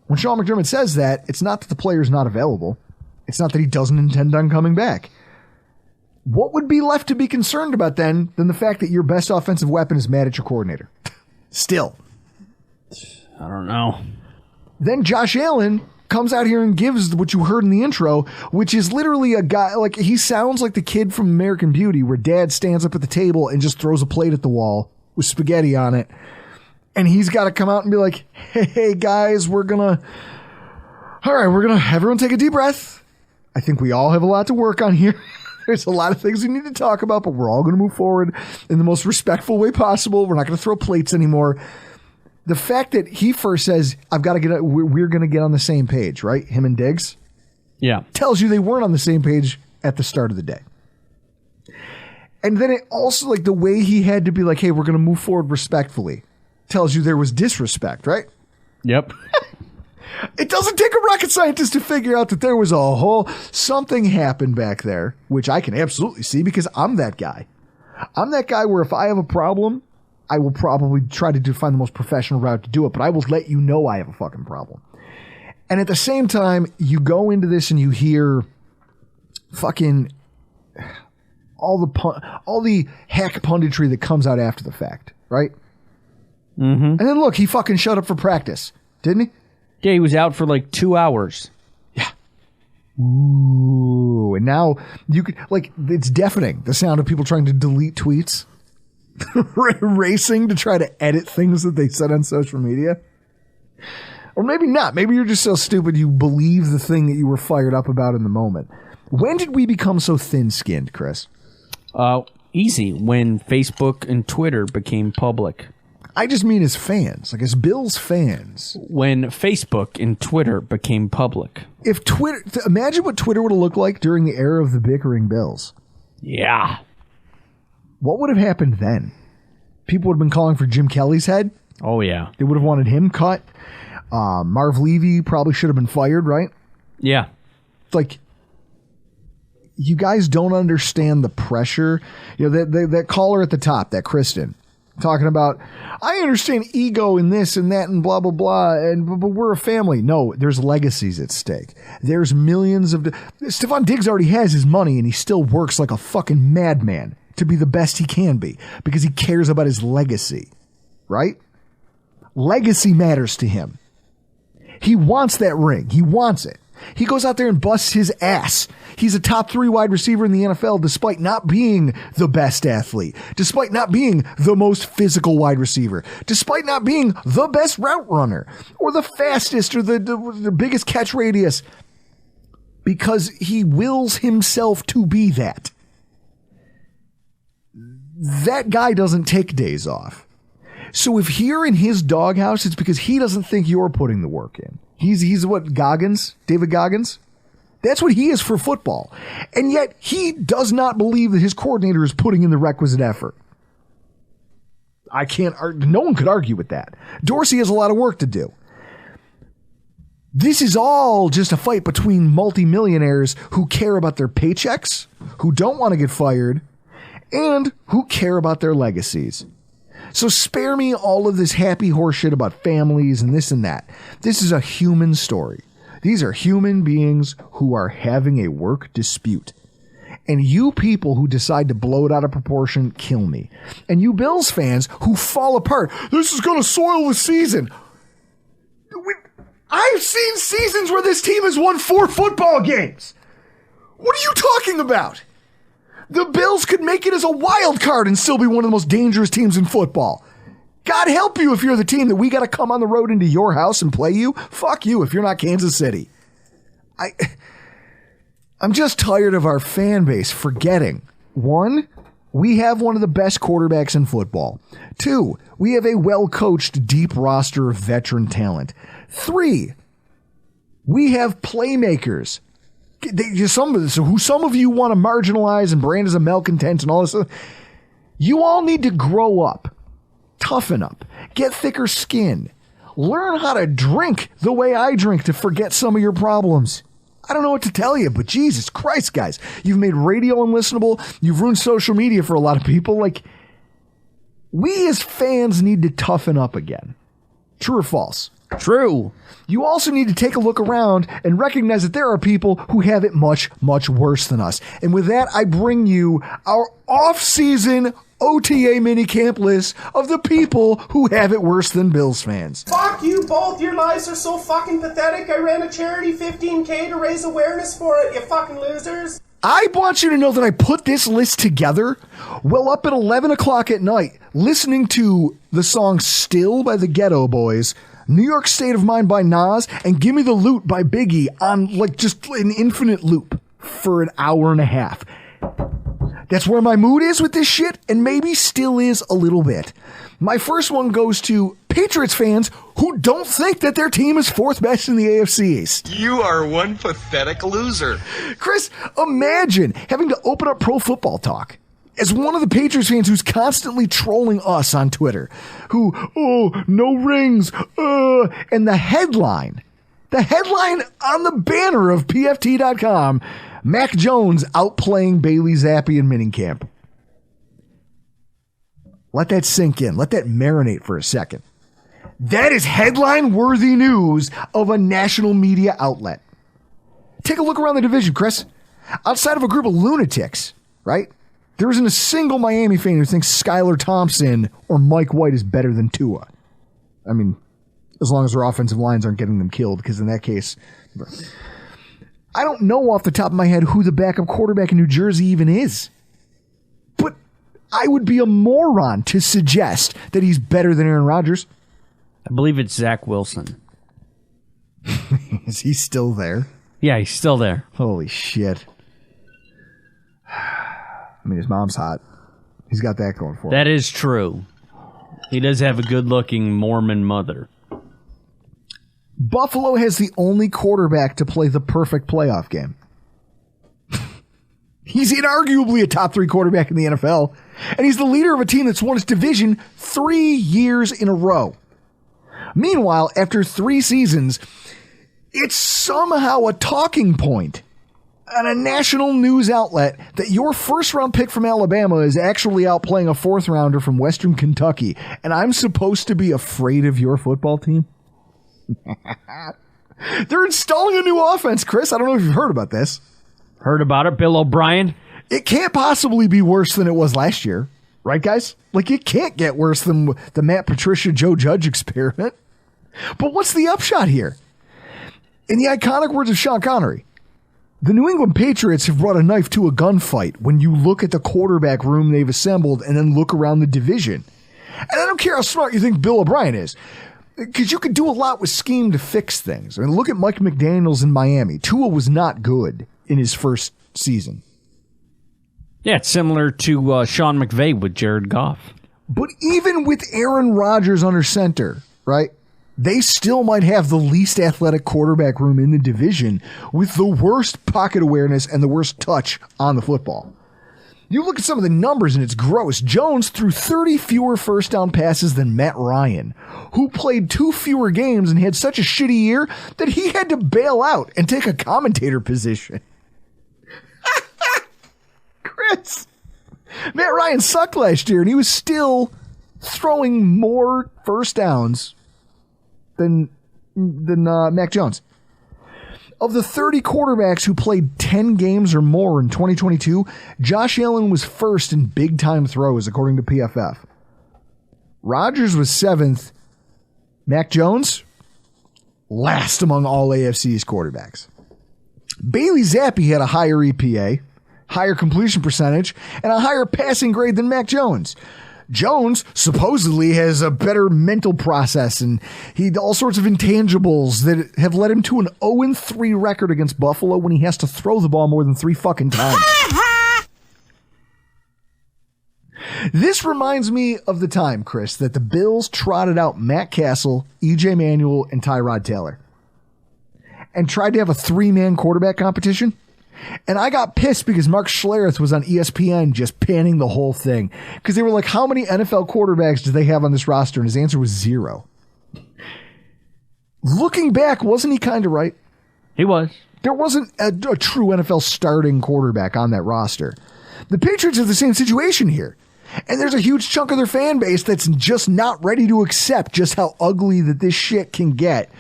When Sean McDermott says that, it's not that the player's not available. It's not that he doesn't intend on coming back. What would be left to be concerned about then than the fact that your best offensive weapon is mad at your coordinator? Still. I don't know. Then Josh Allen comes out here and gives what you heard in the intro, which is literally a guy, like, he sounds like the kid from American Beauty where dad stands up at the table and just throws a plate at the wall with spaghetti on it. And he's got to come out and be like, hey guys, everyone take a deep breath. I think we all have a lot to work on here. There's a lot of things we need to talk about, but we're all going to move forward in the most respectful way possible. We're not going to throw plates anymore. The fact that he first says, we're going to get on the same page, right? Him and Diggs. Yeah. Tells you they weren't on the same page at the start of the day. And then it also, like, the way he had to be like, hey, we're going to move forward respectfully, tells you there was disrespect, right? Yep. It doesn't take a rocket scientist to figure out that there was something happened back there, which I can absolutely see because I'm that guy. I'm that guy where if I have a problem, I will probably try to find the most professional route to do it, but I will let you know I have a fucking problem. And at the same time, you go into this and you hear fucking all the hack punditry that comes out after the fact, right? Mm-hmm. And then look, he fucking showed up for practice, didn't he? Yeah, he was out for like 2 hours. Yeah. Ooh, and now you could, like, it's deafening, the sound of people trying to delete tweets. Racing to try to edit things that they said on social media. Or maybe not. Maybe you're just so stupid you believe the thing that you were fired up about in the moment. When did we become so thin-skinned, Chris? Easy. When Facebook and Twitter became public. I just mean as fans, like as Bills fans. When Facebook and Twitter became public. If Twitter, imagine what Twitter would have looked like during the era of the bickering Bills. Yeah. What would have happened then? People would have been calling for Jim Kelly's head. Oh, yeah. They would have wanted him cut. Marv Levy probably should have been fired, right? Yeah. Like, you guys don't understand the pressure. You know, that caller at the top, that Kristen, talking about, I understand ego and this and that and blah, blah, blah, but we're a family. No, there's legacies at stake. There's millions of... Stefon Diggs already has his money and he still works like a fucking madman to be the best he can be because he cares about his legacy, right? Legacy matters to him. He wants that ring. He wants it. He goes out there and busts his ass. He's a top 3 wide receiver in the NFL despite not being the best athlete, despite not being the most physical wide receiver, despite not being the best route runner or the fastest or the biggest catch radius, because he wills himself to be that. That guy doesn't take days off. So if you're in his doghouse, it's because he doesn't think you're putting the work in. He's what, Goggins? David Goggins? That's what he is for football. And yet he does not believe that his coordinator is putting in the requisite effort. No one could argue with that. Dorsey has a lot of work to do. This is all just a fight between multimillionaires who care about their paychecks, who don't want to get fired, and who care about their legacies. So spare me all of this happy horse shit about families and this and that. This is a human story. These are human beings who are having a work dispute. And you people who decide to blow it out of proportion, kill me. And you Bills fans who fall apart, this is going to soil the season. I've seen seasons where this team has won 4 football games. What are you talking about? The Bills could make it as a wild card and still be one of the most dangerous teams in football. God help you if you're the team that we got to come on the road into your house and play you. Fuck you if you're not Kansas City. I'm just tired of our fan base forgetting, one, we have one of the best quarterbacks in football. 2, we have a well-coached, deep roster of veteran talent. 3, we have playmakers. Some of you want to marginalize and brand as a malcontent and all this stuff. You all need to grow up, toughen up, get thicker skin, learn how to drink the way I drink to forget some of your problems. I don't know what to tell you, but Jesus Christ, guys, you've made radio unlistenable. You've ruined social media for a lot of people. Like, we as fans need to toughen up again. True or false? True. You also need to take a look around and recognize that there are people who have it much, much worse than us. And with that, I bring you our off-season OTA minicamp list of the people who have it worse than Bills fans. Fuck you both. Your lives are so fucking pathetic. I ran a charity 15K to raise awareness for it, you fucking losers. I want you to know that I put this list together well up at 11 o'clock at night, listening to the song Still by the Ghetto Boys, New York State of Mind by Nas, and Gimme the Loot by Biggie on like just an infinite loop for an hour and a half. That's where my mood is with this shit, and maybe still is a little bit. My first one goes to Patriots fans who don't think that their team is 4th best in the AFC East. You are one pathetic loser. Chris, imagine having to open up Pro Football Talk as one of the Patriots fans who's constantly trolling us on Twitter, who, no rings, and the headline on the banner of PFT.com, Mac Jones outplaying Bailey Zappi in minicamp. Let that sink in. Let that marinate for a second. That is headline-worthy news of a national media outlet. Take a look around the division, Chris. Outside of a group of lunatics, right? There isn't a single Miami fan who thinks Skylar Thompson or Mike White is better than Tua. I mean, as long as their offensive lines aren't getting them killed, because in that case, I don't know off the top of my head who the backup quarterback in New Jersey even is. But I would be a moron to suggest that he's better than Aaron Rodgers. I believe it's Zach Wilson. Is he still there? Yeah, he's still there. Holy shit. I mean, his mom's hot. He's got that going for him. That is true. He does have a good-looking Mormon mother. Buffalo has the only quarterback to play the perfect playoff game. He's inarguably a top 3 quarterback in the NFL, and he's the leader of a team that's won its division 3 years in a row. Meanwhile, after 3 seasons, it's somehow a talking point on a national news outlet that your first-round pick from Alabama is actually outplaying a 4th-rounder from Western Kentucky, and I'm supposed to be afraid of your football team? They're installing a new offense, Chris. I don't know if you've heard about this. Heard about it, Bill O'Brien? It can't possibly be worse than it was last year. Right, guys? Like, it can't get worse than the Matt Patricia, Joe Judge experiment. But what's the upshot here? In the iconic words of Sean Connery, the New England Patriots have brought a knife to a gunfight when you look at the quarterback room they've assembled and then look around the division. And I don't care how smart you think Bill O'Brien is, because you could do a lot with scheme to fix things. I mean, look at Mike McDaniels in Miami. Tua was not good in his first season. Yeah, it's similar to Sean McVay with Jared Goff. But even with Aaron Rodgers under center, right, they still might have the least athletic quarterback room in the division with the worst pocket awareness and the worst touch on the football. You look at some of the numbers and it's gross. Jones threw 30 fewer first down passes than Matt Ryan, who played 2 fewer games and had such a shitty year that he had to bail out and take a commentator position. Chris, Matt Ryan sucked last year and he was still throwing more first downs than Mac Jones. Of the 30 quarterbacks who played 10 games or more in 2022, Josh Allen was first in big-time throws, according to PFF. Rodgers was 7th. Mac Jones, last among all AFC's quarterbacks. Bailey Zappi had a higher EPA, higher completion percentage, and a higher passing grade than Mac Jones. Jones supposedly has a better mental process and he all sorts of intangibles that have led him to an 0-3 record against Buffalo when he has to throw the ball more than 3 fucking times. This reminds me of the time, Chris, that the Bills trotted out Matt Castle, E.J. Manuel, and Tyrod Taylor and tried to have a 3-man quarterback competition. And I got pissed because Mark Schlereth was on ESPN just panning the whole thing. Because they were like, how many NFL quarterbacks do they have on this roster? And his answer was 0. Looking back, wasn't he kind of right? He was. There wasn't a true NFL starting quarterback on that roster. The Patriots are the same situation here. And there's a huge chunk of their fan base that's just not ready to accept just how ugly that this shit can get.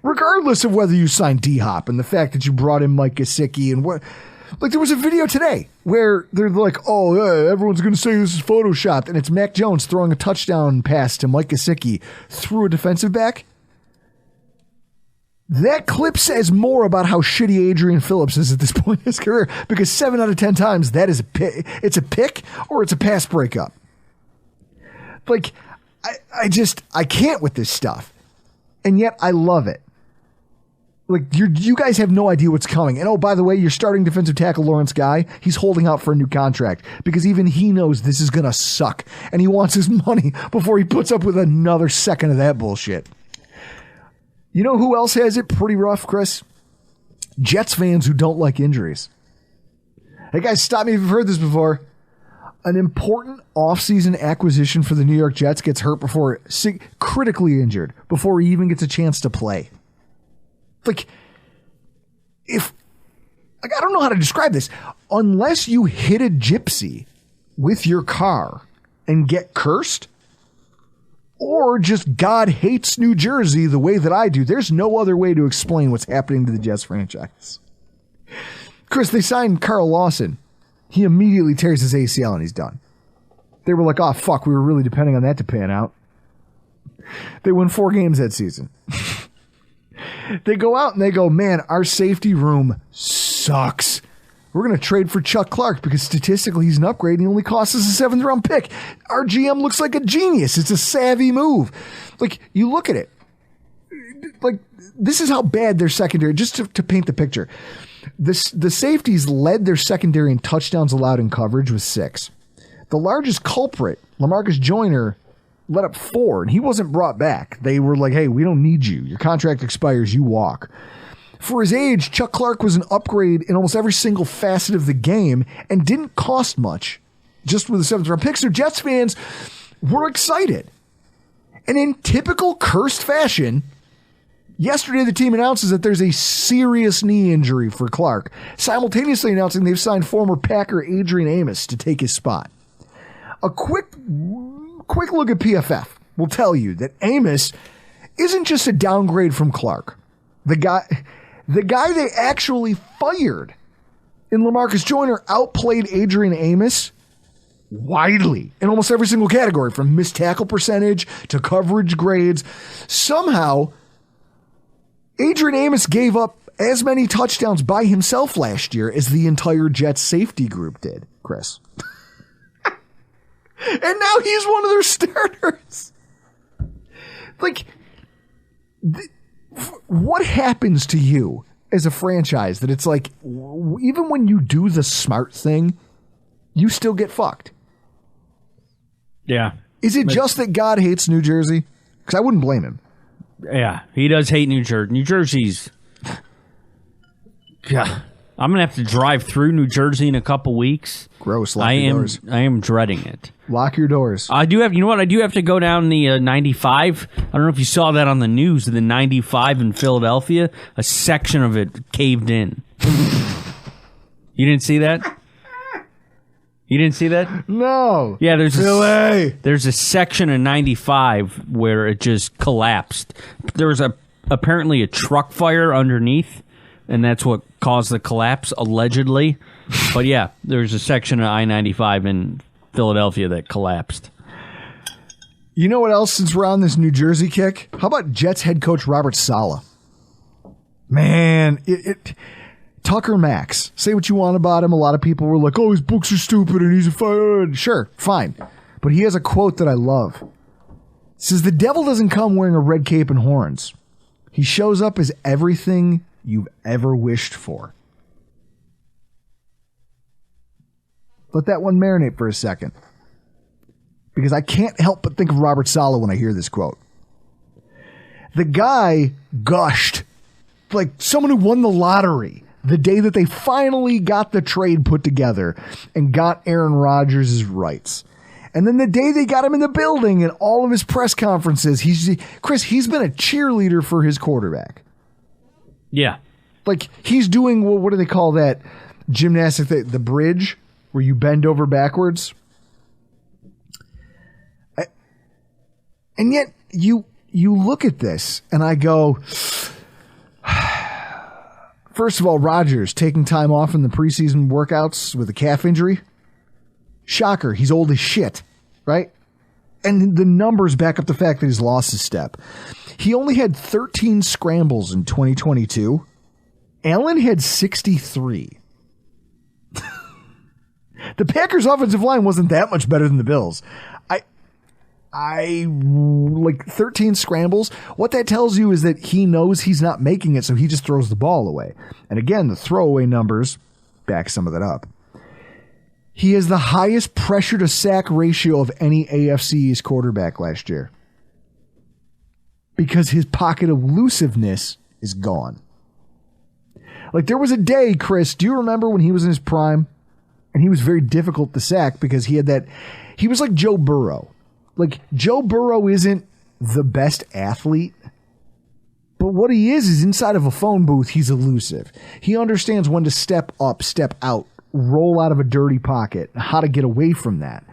Regardless of whether you signed D-Hop and the fact that you brought in Mike Gesicki and what. Like, there was a video today where they're like, oh, yeah, everyone's going to say this is photoshopped. And it's Mac Jones throwing a touchdown pass to Mike Gesicki through a defensive back. That clip says more about how shitty Adrian Phillips is at this point in his career, because 7 out of 10 times that is it's a pick or it's a pass breakup. Like, I can't with this stuff. And yet I love it. Like, you guys have no idea what's coming. And oh, by the way, your starting defensive tackle, Lawrence Guy, he's holding out for a new contract because even he knows this is going to suck. And he wants his money before he puts up with another second of that bullshit. You know who else has it pretty rough, Chris? Jets fans who don't like injuries. Hey, guys, stop me if you've heard this before. An important offseason acquisition for the New York Jets gets hurt before, critically injured, before he even gets a chance to play. Like, I don't know how to describe this. Unless you hit a gypsy with your car and get cursed, or just God hates New Jersey the way that I do, there's no other way to explain what's happening to the Jets franchise. Chris, they signed Carl Lawson. He immediately tears his ACL and he's done. They were like, oh, fuck, we were really depending on that to pan out. They win 4 games that season. They go out and they go, man, our safety room sucks. We're going to trade for Chuck Clark because statistically he's an upgrade and he only costs us a 7th round pick. Our GM looks like a genius. It's a savvy move. Like, you look at it. Like, this is how bad their secondary, just to paint the picture. The safeties led their secondary in touchdowns allowed in coverage with 6. The largest culprit, LaMarcus Joyner, let up 4, and he wasn't brought back. They were like, hey, we don't need you. Your contract expires. You walk. For his age, Chuck Clark was an upgrade in almost every single facet of the game and didn't cost much, just with a 7th round pick. So Jets fans were excited. And in typical cursed fashion, yesterday the team announces that there's a serious knee injury for Clark, simultaneously announcing they've signed former Packer Adrian Amos to take his spot. A quick look at PFF will tell you that Amos isn't just a downgrade from Clark. The guy they actually fired in LaMarcus Joyner outplayed Adrian Amos widely in almost every single category, from missed tackle percentage to coverage grades. Somehow, Adrian Amos gave up as many touchdowns by himself last year as the entire Jets safety group did, Chris. And now he's one of their starters. Like, what happens to you as a franchise that it's like, even when you do the smart thing, you still get fucked? Yeah. Is it just that God hates New Jersey? Because I wouldn't blame him. Yeah, he does hate New Jersey. New Jersey's... God, I'm going to have to drive through New Jersey in a couple weeks. Gross. Lock your doors. I am dreading it. Lock your doors. I do have, you know what? I do have to go down the 95. I don't know if you saw that on the news. The 95 in Philadelphia, a section of it caved in. You didn't see that? You didn't see that? No. Yeah, there's there's a section of 95 where it just collapsed. There was apparently a truck fire underneath, and that's what caused the collapse, allegedly. But yeah, there's a section of I-95 in Philadelphia that collapsed. You know what else, since we're on this New Jersey kick? How about Jets head coach Robert Saleh? Man, Tucker Max. Say what you want about him. A lot of people were like, oh, his books are stupid and he's a fire. Sure, fine. But he has a quote that I love. It says, the devil doesn't come wearing a red cape and horns. He shows up as everything you've ever wished for. Let that one marinate for a second. because I can't help but think of Robert Saleh when I hear this quote. The guy gushed like someone who won the lottery the day that they finally got the trade put together and got Aaron Rodgers' rights. And then the day they got him in the building and all of his press conferences, he's been a cheerleader for his quarterback. Yeah. Like he's doing, what do they call that gymnastic, the bridge where you bend over backwards? And yet you look at this and I go, first of all, Rodgers taking time off in the preseason workouts with a calf injury. Shocker, he's old as shit, right? And the numbers back up the fact that he's lost his step. He only had 13 scrambles in 2022. Allen had 63. The Packers' offensive line wasn't that much better than the Bills. I like 13 scrambles. What that tells you is that he knows he's not making it, so he just throws the ball away. And again, the throwaway numbers back some of that up. He has the highest pressure to sack ratio of any AFC East quarterback last year because his pocket elusiveness is gone. Like there was a day, Chris, do you remember when he was in his prime and he was very difficult to sack because he was like Joe Burrow. Like Joe Burrow isn't the best athlete, but what he is inside of a phone booth, he's elusive. He understands when to step up, step out, roll out of a dirty pocket, how to get away from that.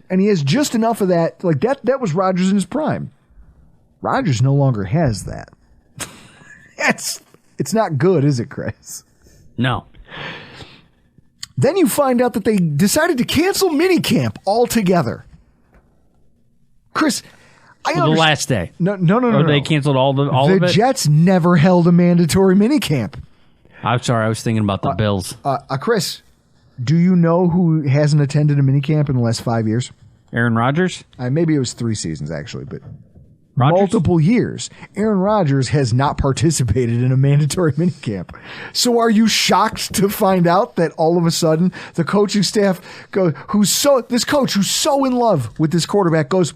And he has just enough of that. Like that was Rodgers in his prime. Rodgers no longer has that. It's not good, is it, Chris? No. Then you find out that they decided to cancel minicamp altogether. Chris, the last day. No. Or they canceled all of it? The Jets never held a mandatory minicamp. I'm sorry, I was thinking about the Bills. Chris, do you know who hasn't attended a minicamp in the last 5 years? Aaron Rodgers? Maybe it was 3 seasons, actually, but Rodgers? Multiple years. Aaron Rodgers has not participated in a mandatory minicamp. So are you shocked to find out that all of a sudden the coaching staff this coach who's so in love with this quarterback goes,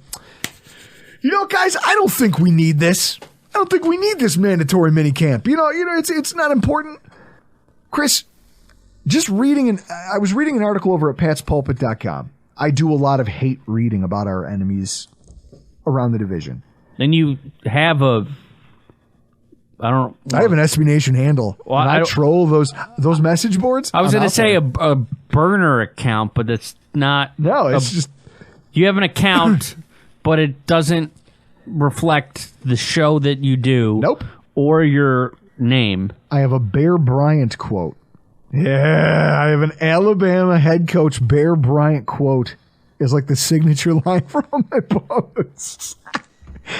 you know, guys, I don't think we need this. I don't think we need this mandatory minicamp. You know, it's not important. Chris, I was reading an article over at patspulpit.com. I do a lot of hate reading about our enemies around the division. Then you have I have an SB Nation handle. Well, I troll those message boards. I was going to say a burner account, but it's not. No, it's just you have an account, but it doesn't reflect the show that you do. Nope. Or your name. I have a Bear Bryant quote. Yeah, I have an Alabama head coach Bear Bryant quote is like the signature line from my posts.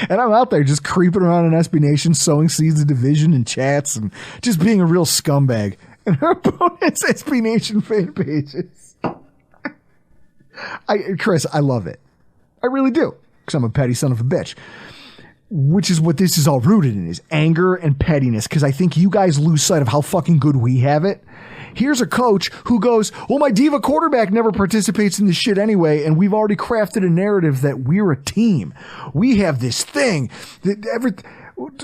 And I'm out there just creeping around in SB Nation, sowing seeds of division and chats and just being a real scumbag. And our opponent's SB Nation fan pages. Chris, I love it. I really do. Because I'm a petty son of a bitch. Which is what this is all rooted in, is anger and pettiness. Because I think you guys lose sight of how fucking good we have it. Here's a coach who goes, well, my diva quarterback never participates in this shit anyway, and we've already crafted a narrative that we're a team. We have this thing.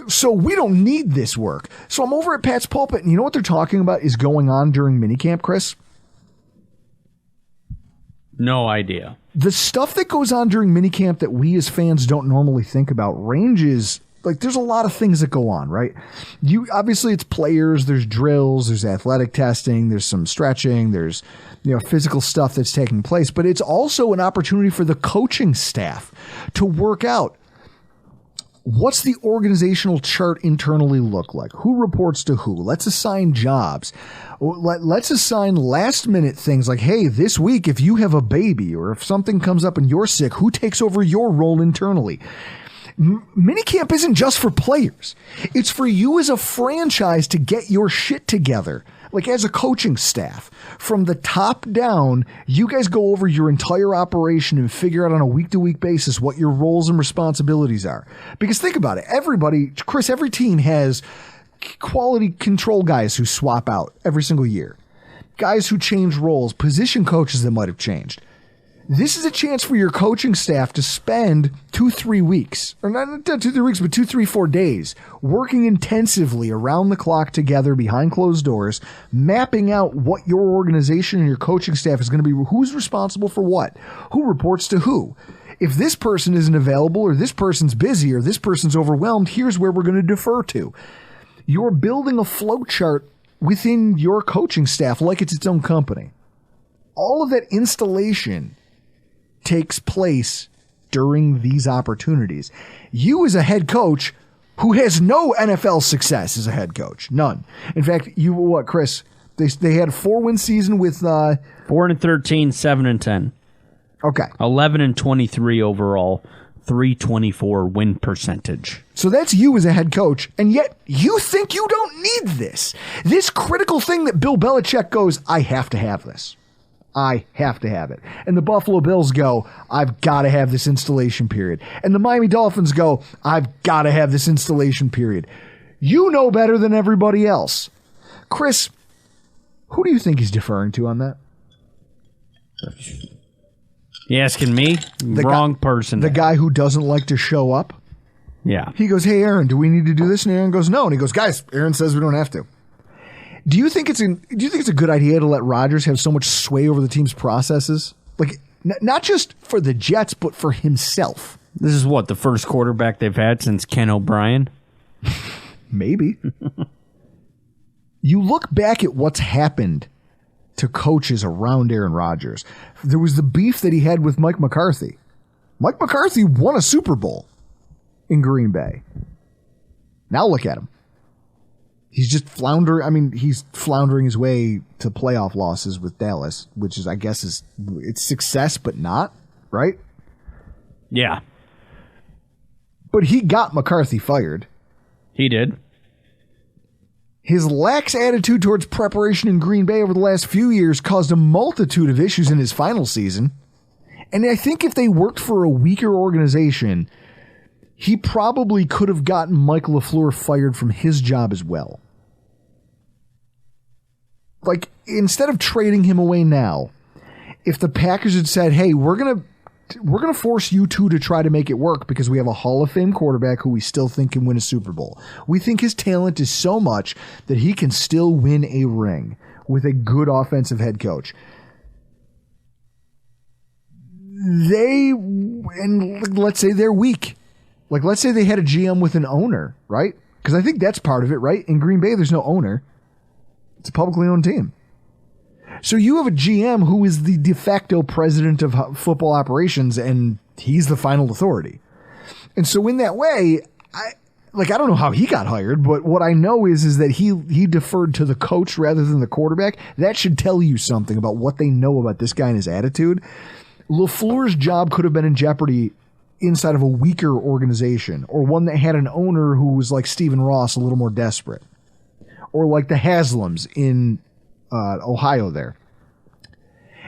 So we don't need this work. So I'm over at Pat's Pulpit, and you know what they're talking about is going on during minicamp, Chris? No idea. The stuff that goes on during minicamp that we as fans don't normally think about ranges. Like, there's a lot of things that go on, right? Obviously, it's players, there's drills, there's athletic testing, there's some stretching, there's physical stuff that's taking place, but it's also an opportunity for the coaching staff to work out. What's the organizational chart internally look like? Who reports to who? Let's assign jobs. Let's assign last-minute things like, hey, this week, if you have a baby or if something comes up and you're sick, who takes over your role internally? Minicamp isn't just for players. It's for you as a franchise to get your shit together. Like as a coaching staff, from the top down, you guys go over your entire operation and figure out on a week-to-week basis what your roles and responsibilities are. Because think about it. Chris, every team has quality control guys who swap out every single year. Guys who change roles, position coaches that might have changed. This is a chance for your coaching staff to spend 2-3 weeks, or not 2-3 weeks, but 2-3-4 days working intensively around the clock together behind closed doors, mapping out what your organization and your coaching staff is going to be, who's responsible for what, who reports to who. If this person isn't available, or this person's busy, or this person's overwhelmed, here's where we're going to defer to. You're building a flow chart within your coaching staff like it's its own company. All of that installation takes place during these opportunities. You as a head coach who has no NFL success as a head coach, none. In fact, Chris? They had a 4-win season with 4-13, 7-10. Okay, 11-23 overall, 324 win percentage. So that's you as a head coach, and yet you think you don't need this critical thing that Bill Belichick goes, I have to have this. I have to have it. And the Buffalo Bills go, I've got to have this installation period. And the Miami Dolphins go, I've got to have this installation period. You know better than everybody else. Chris, who do you think he's deferring to on that? You asking me? Wrong person. The guy who doesn't like to show up? Yeah. He goes, hey, Aaron, do we need to do this? And Aaron goes, no. And he goes, guys, Aaron says we don't have to. Do you think it's a good idea to let Rodgers have so much sway over the team's processes? Like, not just for the Jets, but for himself. This is the first quarterback they've had since Ken O'Brien? Maybe. You look back at what's happened to coaches around Aaron Rodgers. There was the beef that he had with Mike McCarthy. Mike McCarthy won a Super Bowl in Green Bay. Now look at him. He's just he's floundering his way to playoff losses with Dallas, which is, I guess, it's success, but not, right? Yeah. But he got McCarthy fired. He did. His lax attitude towards preparation in Green Bay over the last few years caused a multitude of issues in his final season. And I think if they worked for a weaker organization, he probably could have gotten Mike LaFleur fired from his job as well. Like, instead of trading him away now, if the Packers had said, hey, we're gonna force you two to try to make it work because we have a Hall of Fame quarterback who we still think can win a Super Bowl. We think his talent is so much that he can still win a ring with a good offensive head coach. Let's say they're weak. Like, let's say they had a GM with an owner, right? Because I think that's part of it, right? In Green Bay, there's no owner. It's a publicly owned team. So you have a GM who is the de facto president of football operations, and he's the final authority. And so in that way, I don't know how he got hired, but what I know is that he deferred to the coach rather than the quarterback. That should tell you something about what they know about this guy and his attitude. LaFleur's job could have been in jeopardy inside of a weaker organization, or one that had an owner who was like Stephen Ross, a little more desperate, or like the Haslams in Ohio there.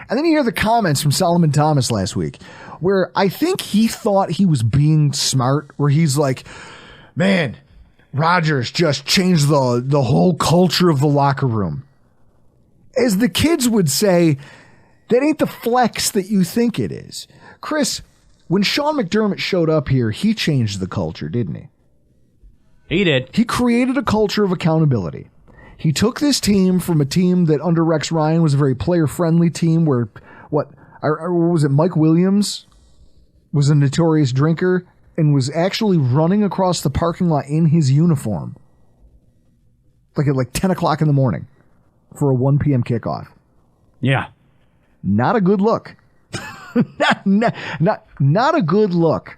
And then you hear the comments from Solomon Thomas last week, where I think he thought he was being smart, where he's like, man, Rodgers just changed the whole culture of the locker room. As the kids would say, that ain't the flex that you think it is. Chris, when Sean McDermott showed up here, he changed the culture, didn't he? He did. He created a culture of accountability. He took this team from a team that under Rex Ryan was a very player-friendly team where, what was it, Mike Williams was a notorious drinker and was actually running across the parking lot in his uniform. Like at 10 o'clock in the morning for a 1 p.m. kickoff. Yeah. Not a good look. not a good look.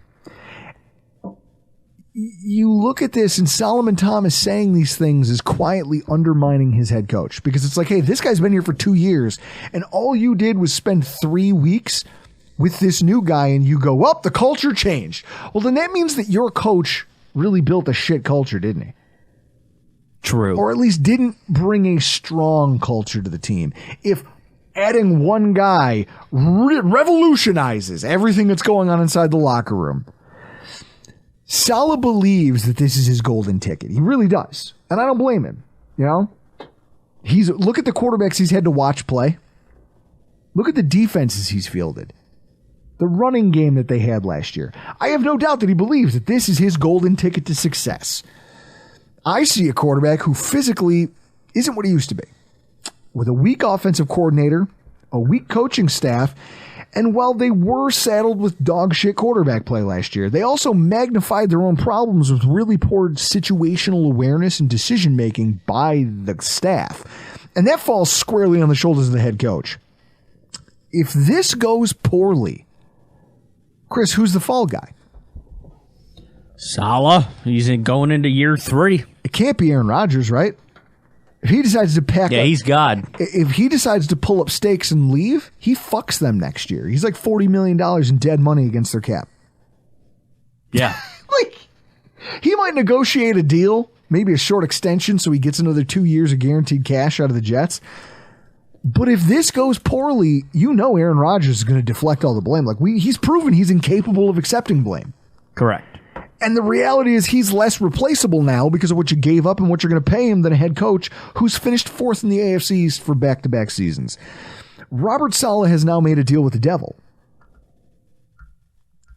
You look at this, and Solomon Thomas saying these things is quietly undermining his head coach, because it's like, hey, this guy's been here for 2 years, and all you did was spend 3 weeks with this new guy, and you go, well, the culture changed. Well, then that means that your coach really built a shit culture, didn't he? True. Or at least didn't bring a strong culture to the team. If adding one guy revolutionizes everything that's going on inside the locker room, Saleh believes that this is his golden ticket. He really does. And I don't blame him. You know? Look at the quarterbacks he's had to watch play. Look at the defenses he's fielded. the running game that they had last year. I have no doubt that he believes that this is his golden ticket to success. I see a quarterback who physically isn't what he used to be, with a weak offensive coordinator, a weak coaching staff, and while they were saddled with dog shit quarterback play last year, they also magnified their own problems with really poor situational awareness and decision making by the staff. And that falls squarely on the shoulders of the head coach. If this goes poorly, Chris, who's the fall guy? Saleh. He's going into year 3. It can't be Aaron Rodgers, right? If he decides to pack up, he's God. If he decides to pull up stakes and leave, he fucks them next year. He's like $40 million in dead money against their cap. Yeah. Like, he might negotiate a deal, maybe a short extension, so he gets another 2 years of guaranteed cash out of the Jets. But if this goes poorly, you know Aaron Rodgers is going to deflect all the blame. Like he's proven he's incapable of accepting blame. Correct. And the reality is he's less replaceable now because of what you gave up and what you're going to pay him than a head coach who's finished 4th in the AFC East for back-to-back seasons. Robert Saleh has now made a deal with the devil.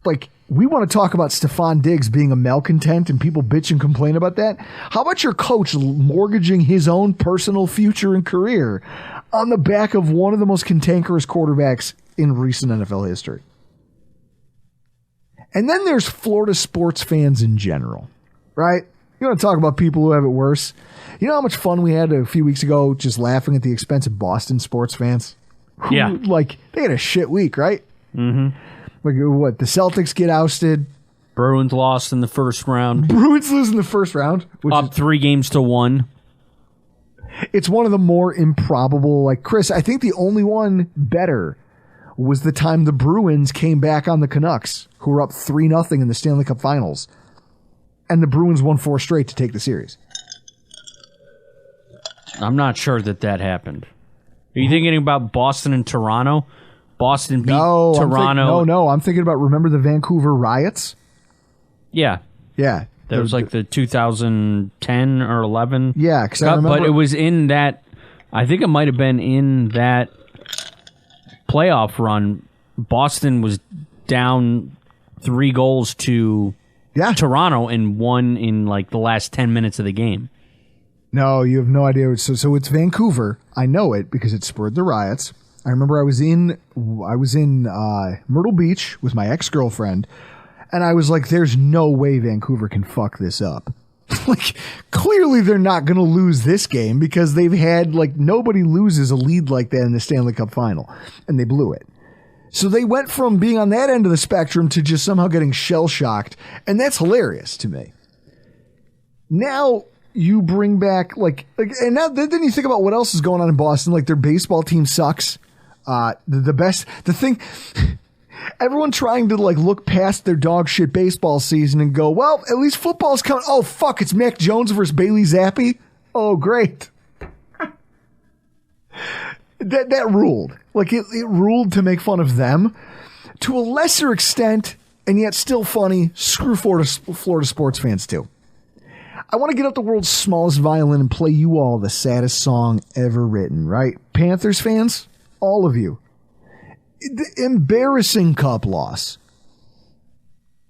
Like, we want to talk about Stefon Diggs being a malcontent and people bitch and complain about that. How about your coach mortgaging his own personal future and career on the back of one of the most cantankerous quarterbacks in recent NFL history? And then there's Florida sports fans in general, right? You want to talk about people who have it worse? You know how much fun we had a few weeks ago just laughing at the expense of Boston sports fans? Yeah. Like, they had a shit week, right? Mm-hmm. Like, what, the Celtics get ousted? Bruins lost in the first round. Bruins lose in the first round. Up 3-1. It's one of the more improbable, like, Chris, I think the only one better was the time the Bruins came back on the Canucks, who were up 3-0 in the Stanley Cup Finals. And the Bruins won 4 straight to take the series. I'm not sure that happened. Are you thinking about Boston and Toronto? Boston beat Toronto. I'm thinking about, remember the Vancouver riots? Yeah. Yeah. That was like the 2010 or 11. Yeah, because I remember. But it was in that, I think it might have been in that playoff run. Boston was down 3 goals to Toronto and won in like the last 10 minutes of the game. No, you have no idea. So it's Vancouver. I know it because it spurred the riots. I remember I was in Myrtle Beach with my ex-girlfriend, and I was like, there's no way Vancouver can fuck this up. Like, clearly they're not going to lose this game because they've had, like, nobody loses a lead like that in the Stanley Cup final, and they blew it. So they went from being on that end of the spectrum to just somehow getting shell-shocked, and that's hilarious to me. Now you bring back, and now then you think about what else is going on in Boston. Like, their baseball team sucks. Everyone trying to look past their dog shit baseball season and go, well, at least football's coming. Oh, fuck, it's Mac Jones versus Bailey Zappi. Oh, great. That ruled. Like, it ruled to make fun of them. To a lesser extent, and yet still funny, screw Florida sports fans too. I want to get out the world's smallest violin and play you all the saddest song ever written, right? Panthers fans, all of you. The embarrassing cup loss.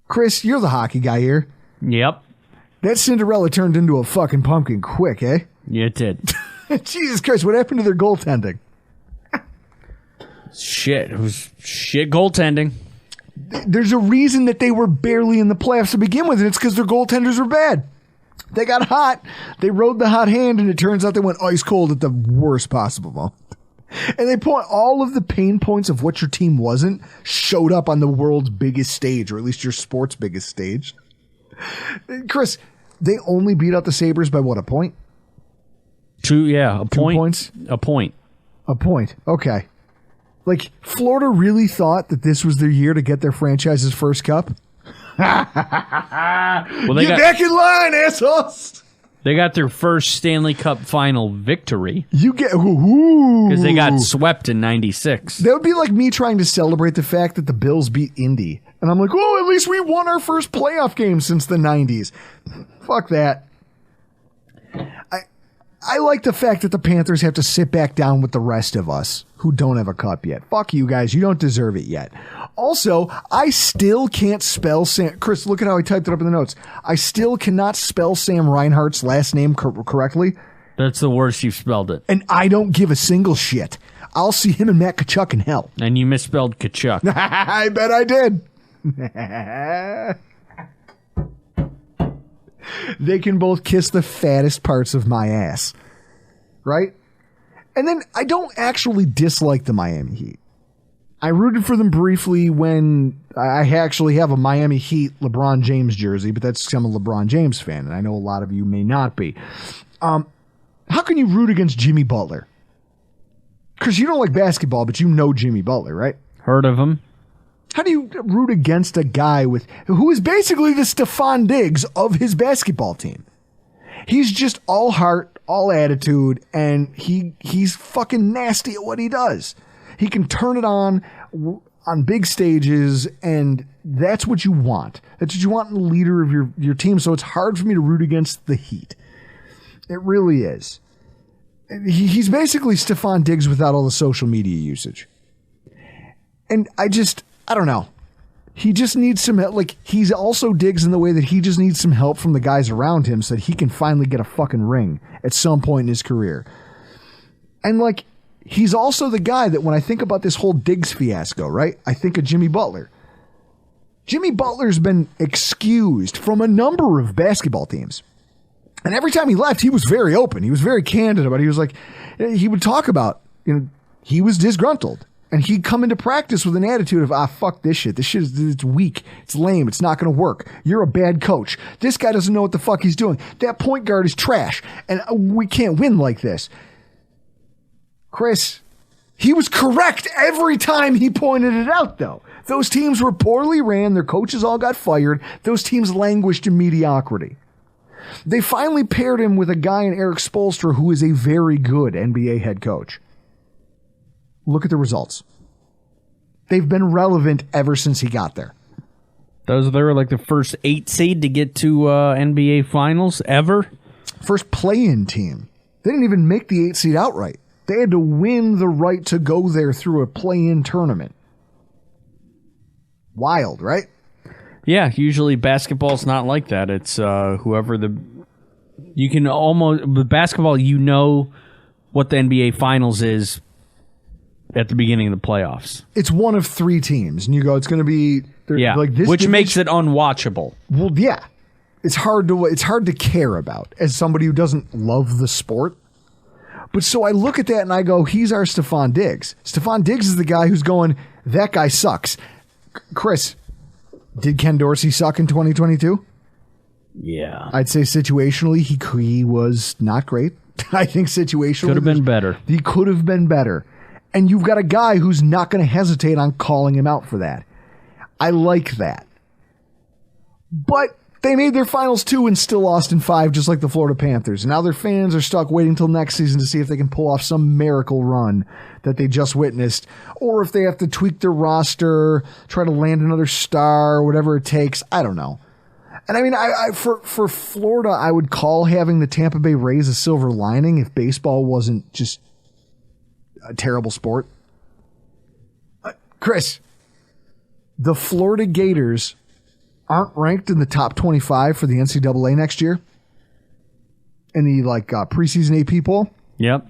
Chris, you're the hockey guy here. Yep. That Cinderella turned into a fucking pumpkin quick, eh? Yeah, it did. Jesus Christ, what happened to their goaltending? Shit. It was shit goaltending. There's a reason that they were barely in the playoffs to begin with, and it's because their goaltenders were bad. They got hot. They rode the hot hand, and it turns out they went ice cold at the worst possible moment. And they point all of the pain points of what your team wasn't showed up on the world's biggest stage, or at least your sport's biggest stage. Chris, they only beat out the Sabres by what, a point? A point. 2 points? A point. A point. Okay. Like, Florida really thought that this was their year to get their franchise's first cup? Well, Get back in line, assholes! They got their first Stanley Cup final victory. You get... Because they got swept in 96. That would be like me trying to celebrate the fact that the Bills beat Indy. And I'm like, oh, at least we won our first playoff game since the 90s. Fuck that. I like the fact that the Panthers have to sit back down with the rest of us who don't have a cup yet. Fuck you guys. You don't deserve it yet. Also, I still can't spell Sam. Chris, look at how I typed it up in the notes. I still cannot spell Sam Reinhart's last name correctly. That's the worst you've spelled it. And I don't give a single shit. I'll see him and Matt Kachuk in hell. And you misspelled Kachuk. I bet I did. They can both kiss the fattest parts of my ass. Right? And then I don't actually dislike the Miami Heat. I rooted for them briefly when I actually have a Miami Heat LeBron James jersey, but that's because I'm a LeBron James fan, and I know a lot of you may not be. How can you root against Jimmy Butler? Because you don't like basketball, but you know Jimmy Butler, right? Heard of him. How do you root against a guy who is basically the Stefon Diggs of his basketball team? He's just all heart, all attitude, and he's fucking nasty at what he does. He can turn it on big stages, and that's what you want. That's what you want in the leader of your team, so it's hard for me to root against the Heat. It really is. He's basically Stefon Diggs without all the social media usage. And I don't know. He just needs some help. Like, he's also Diggs in the way that he just needs some help from the guys around him so that he can finally get a fucking ring at some point in his career. And, like, he's also the guy that when I think about this whole Diggs fiasco, right, I think of Jimmy Butler. Jimmy Butler's been excused from a number of basketball teams. And every time he left, he was very open. He was very candid about it. He was like, he would talk about, he was disgruntled. And he'd come into practice with an attitude of, fuck this shit. This shit it's weak. It's lame. It's not going to work. You're a bad coach. This guy doesn't know what the fuck he's doing. That point guard is trash. And we can't win like this. Chris, he was correct every time he pointed it out, though. Those teams were poorly ran. Their coaches all got fired. Those teams languished in mediocrity. They finally paired him with a guy in Eric Spoelstra who is a very good NBA head coach. Look at the results. They've been relevant ever since he got there. They were like the first 8 seed to get to NBA Finals ever. First play-in team. They didn't even make the 8 seed outright. They had to win the right to go there through a play-in tournament. Wild, right? Yeah, usually basketball's not like that. It's whoever you can almost, with basketball, you know what the NBA Finals is at the beginning of the playoffs. It's one of 3 teams, and you go, it's going to be like this, which makes it unwatchable. Well, yeah, it's hard to care about as somebody who doesn't love the sport. But so I look at that and I go, he's our Stefon Diggs. Stefon Diggs is the guy who's going, that guy sucks. Chris, did Ken Dorsey suck in 2022? Yeah, I'd say situationally he was not great. I think situationally could have been better. He could have been better. And you've got a guy who's not going to hesitate on calling him out for that. I like that. But they made their finals 2 and still lost in 5, just like the Florida Panthers. And now their fans are stuck waiting until next season to see if they can pull off some miracle run that they just witnessed, or if they have to tweak their roster, try to land another star, whatever it takes. I don't know. And I mean, for Florida, I would call having the Tampa Bay Rays a silver lining if baseball wasn't just a terrible sport. Chris, the Florida Gators aren't ranked in the top 25 for the NCAA next year in the preseason AP poll. Yep.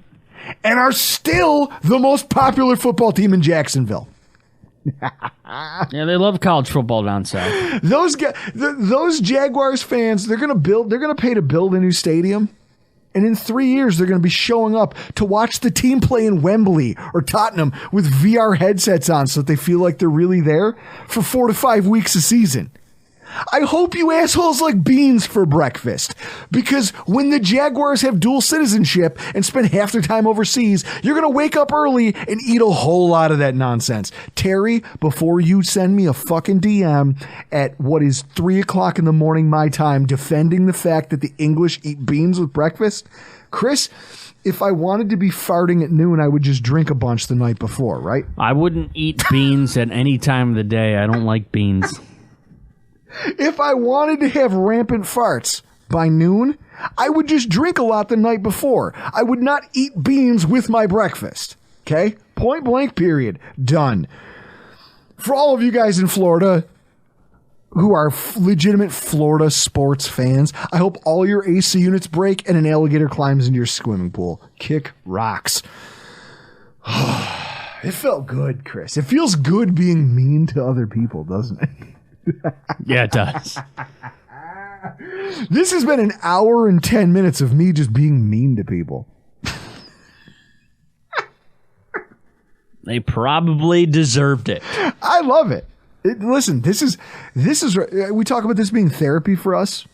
And are still the most popular football team in Jacksonville. Yeah, they love college football down south. Those Jaguars fans, they're going to pay to build a new stadium. And in 3 years, they're going to be showing up to watch the team play in Wembley or Tottenham with VR headsets on so that they feel like they're really there for 4 to 5 weeks a season. I hope you assholes like beans for breakfast, because when the Jaguars have dual citizenship and spend half their time overseas, you're going to wake up early and eat a whole lot of that nonsense. Terry, before you send me a fucking DM at what is 3 o'clock in the morning my time defending the fact that the English eat beans with breakfast, Chris, if I wanted to be farting at noon, I would just drink a bunch the night before, right? I wouldn't eat beans at any time of the day. I don't like beans. If I wanted to have rampant farts by noon, I would just drink a lot the night before. I would not eat beans with my breakfast. Okay? Point blank, period. Done. For all of you guys in Florida who are legitimate Florida sports fans, I hope all your AC units break and an alligator climbs into your swimming pool. Kick rocks. It felt good, Chris. It feels good being mean to other people, doesn't it? Yeah, it does. This has been an hour and 10 minutes of me just being mean to people. They probably deserved it. I love it. Listen, this is we talk about this being therapy for us.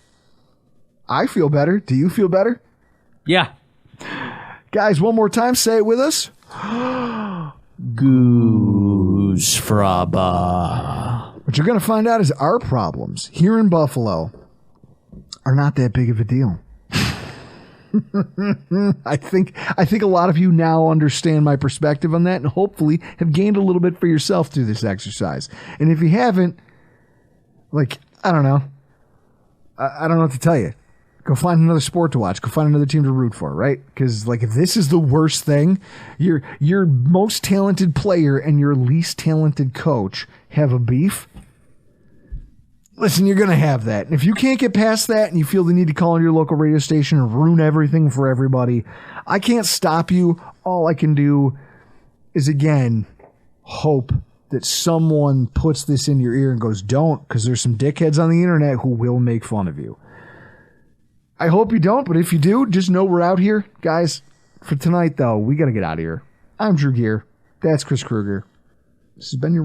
I feel better. Do you feel better? Yeah. Guys, one more time, say it with us. Goose fraba. What you're going to find out is our problems here in Buffalo are not that big of a deal. I think a lot of you now understand my perspective on that and hopefully have gained a little bit for yourself through this exercise. And if you haven't, like, I don't know. I don't know what to tell you. Go find another sport to watch. Go find another team to root for, right? Because, like, if this is the worst thing, your most talented player and your least talented coach have a beef. Listen, you're going to have that. And if you can't get past that and you feel the need to call into your local radio station and ruin everything for everybody, I can't stop you. All I can do is, again, hope that someone puts this in your ear and goes, don't, because there's some dickheads on the internet who will make fun of you. I hope you don't, but if you do, just know we're out here. Guys, for tonight, though, we got to get out of here. I'm Drew Gear. That's Chris Kruger. This has been your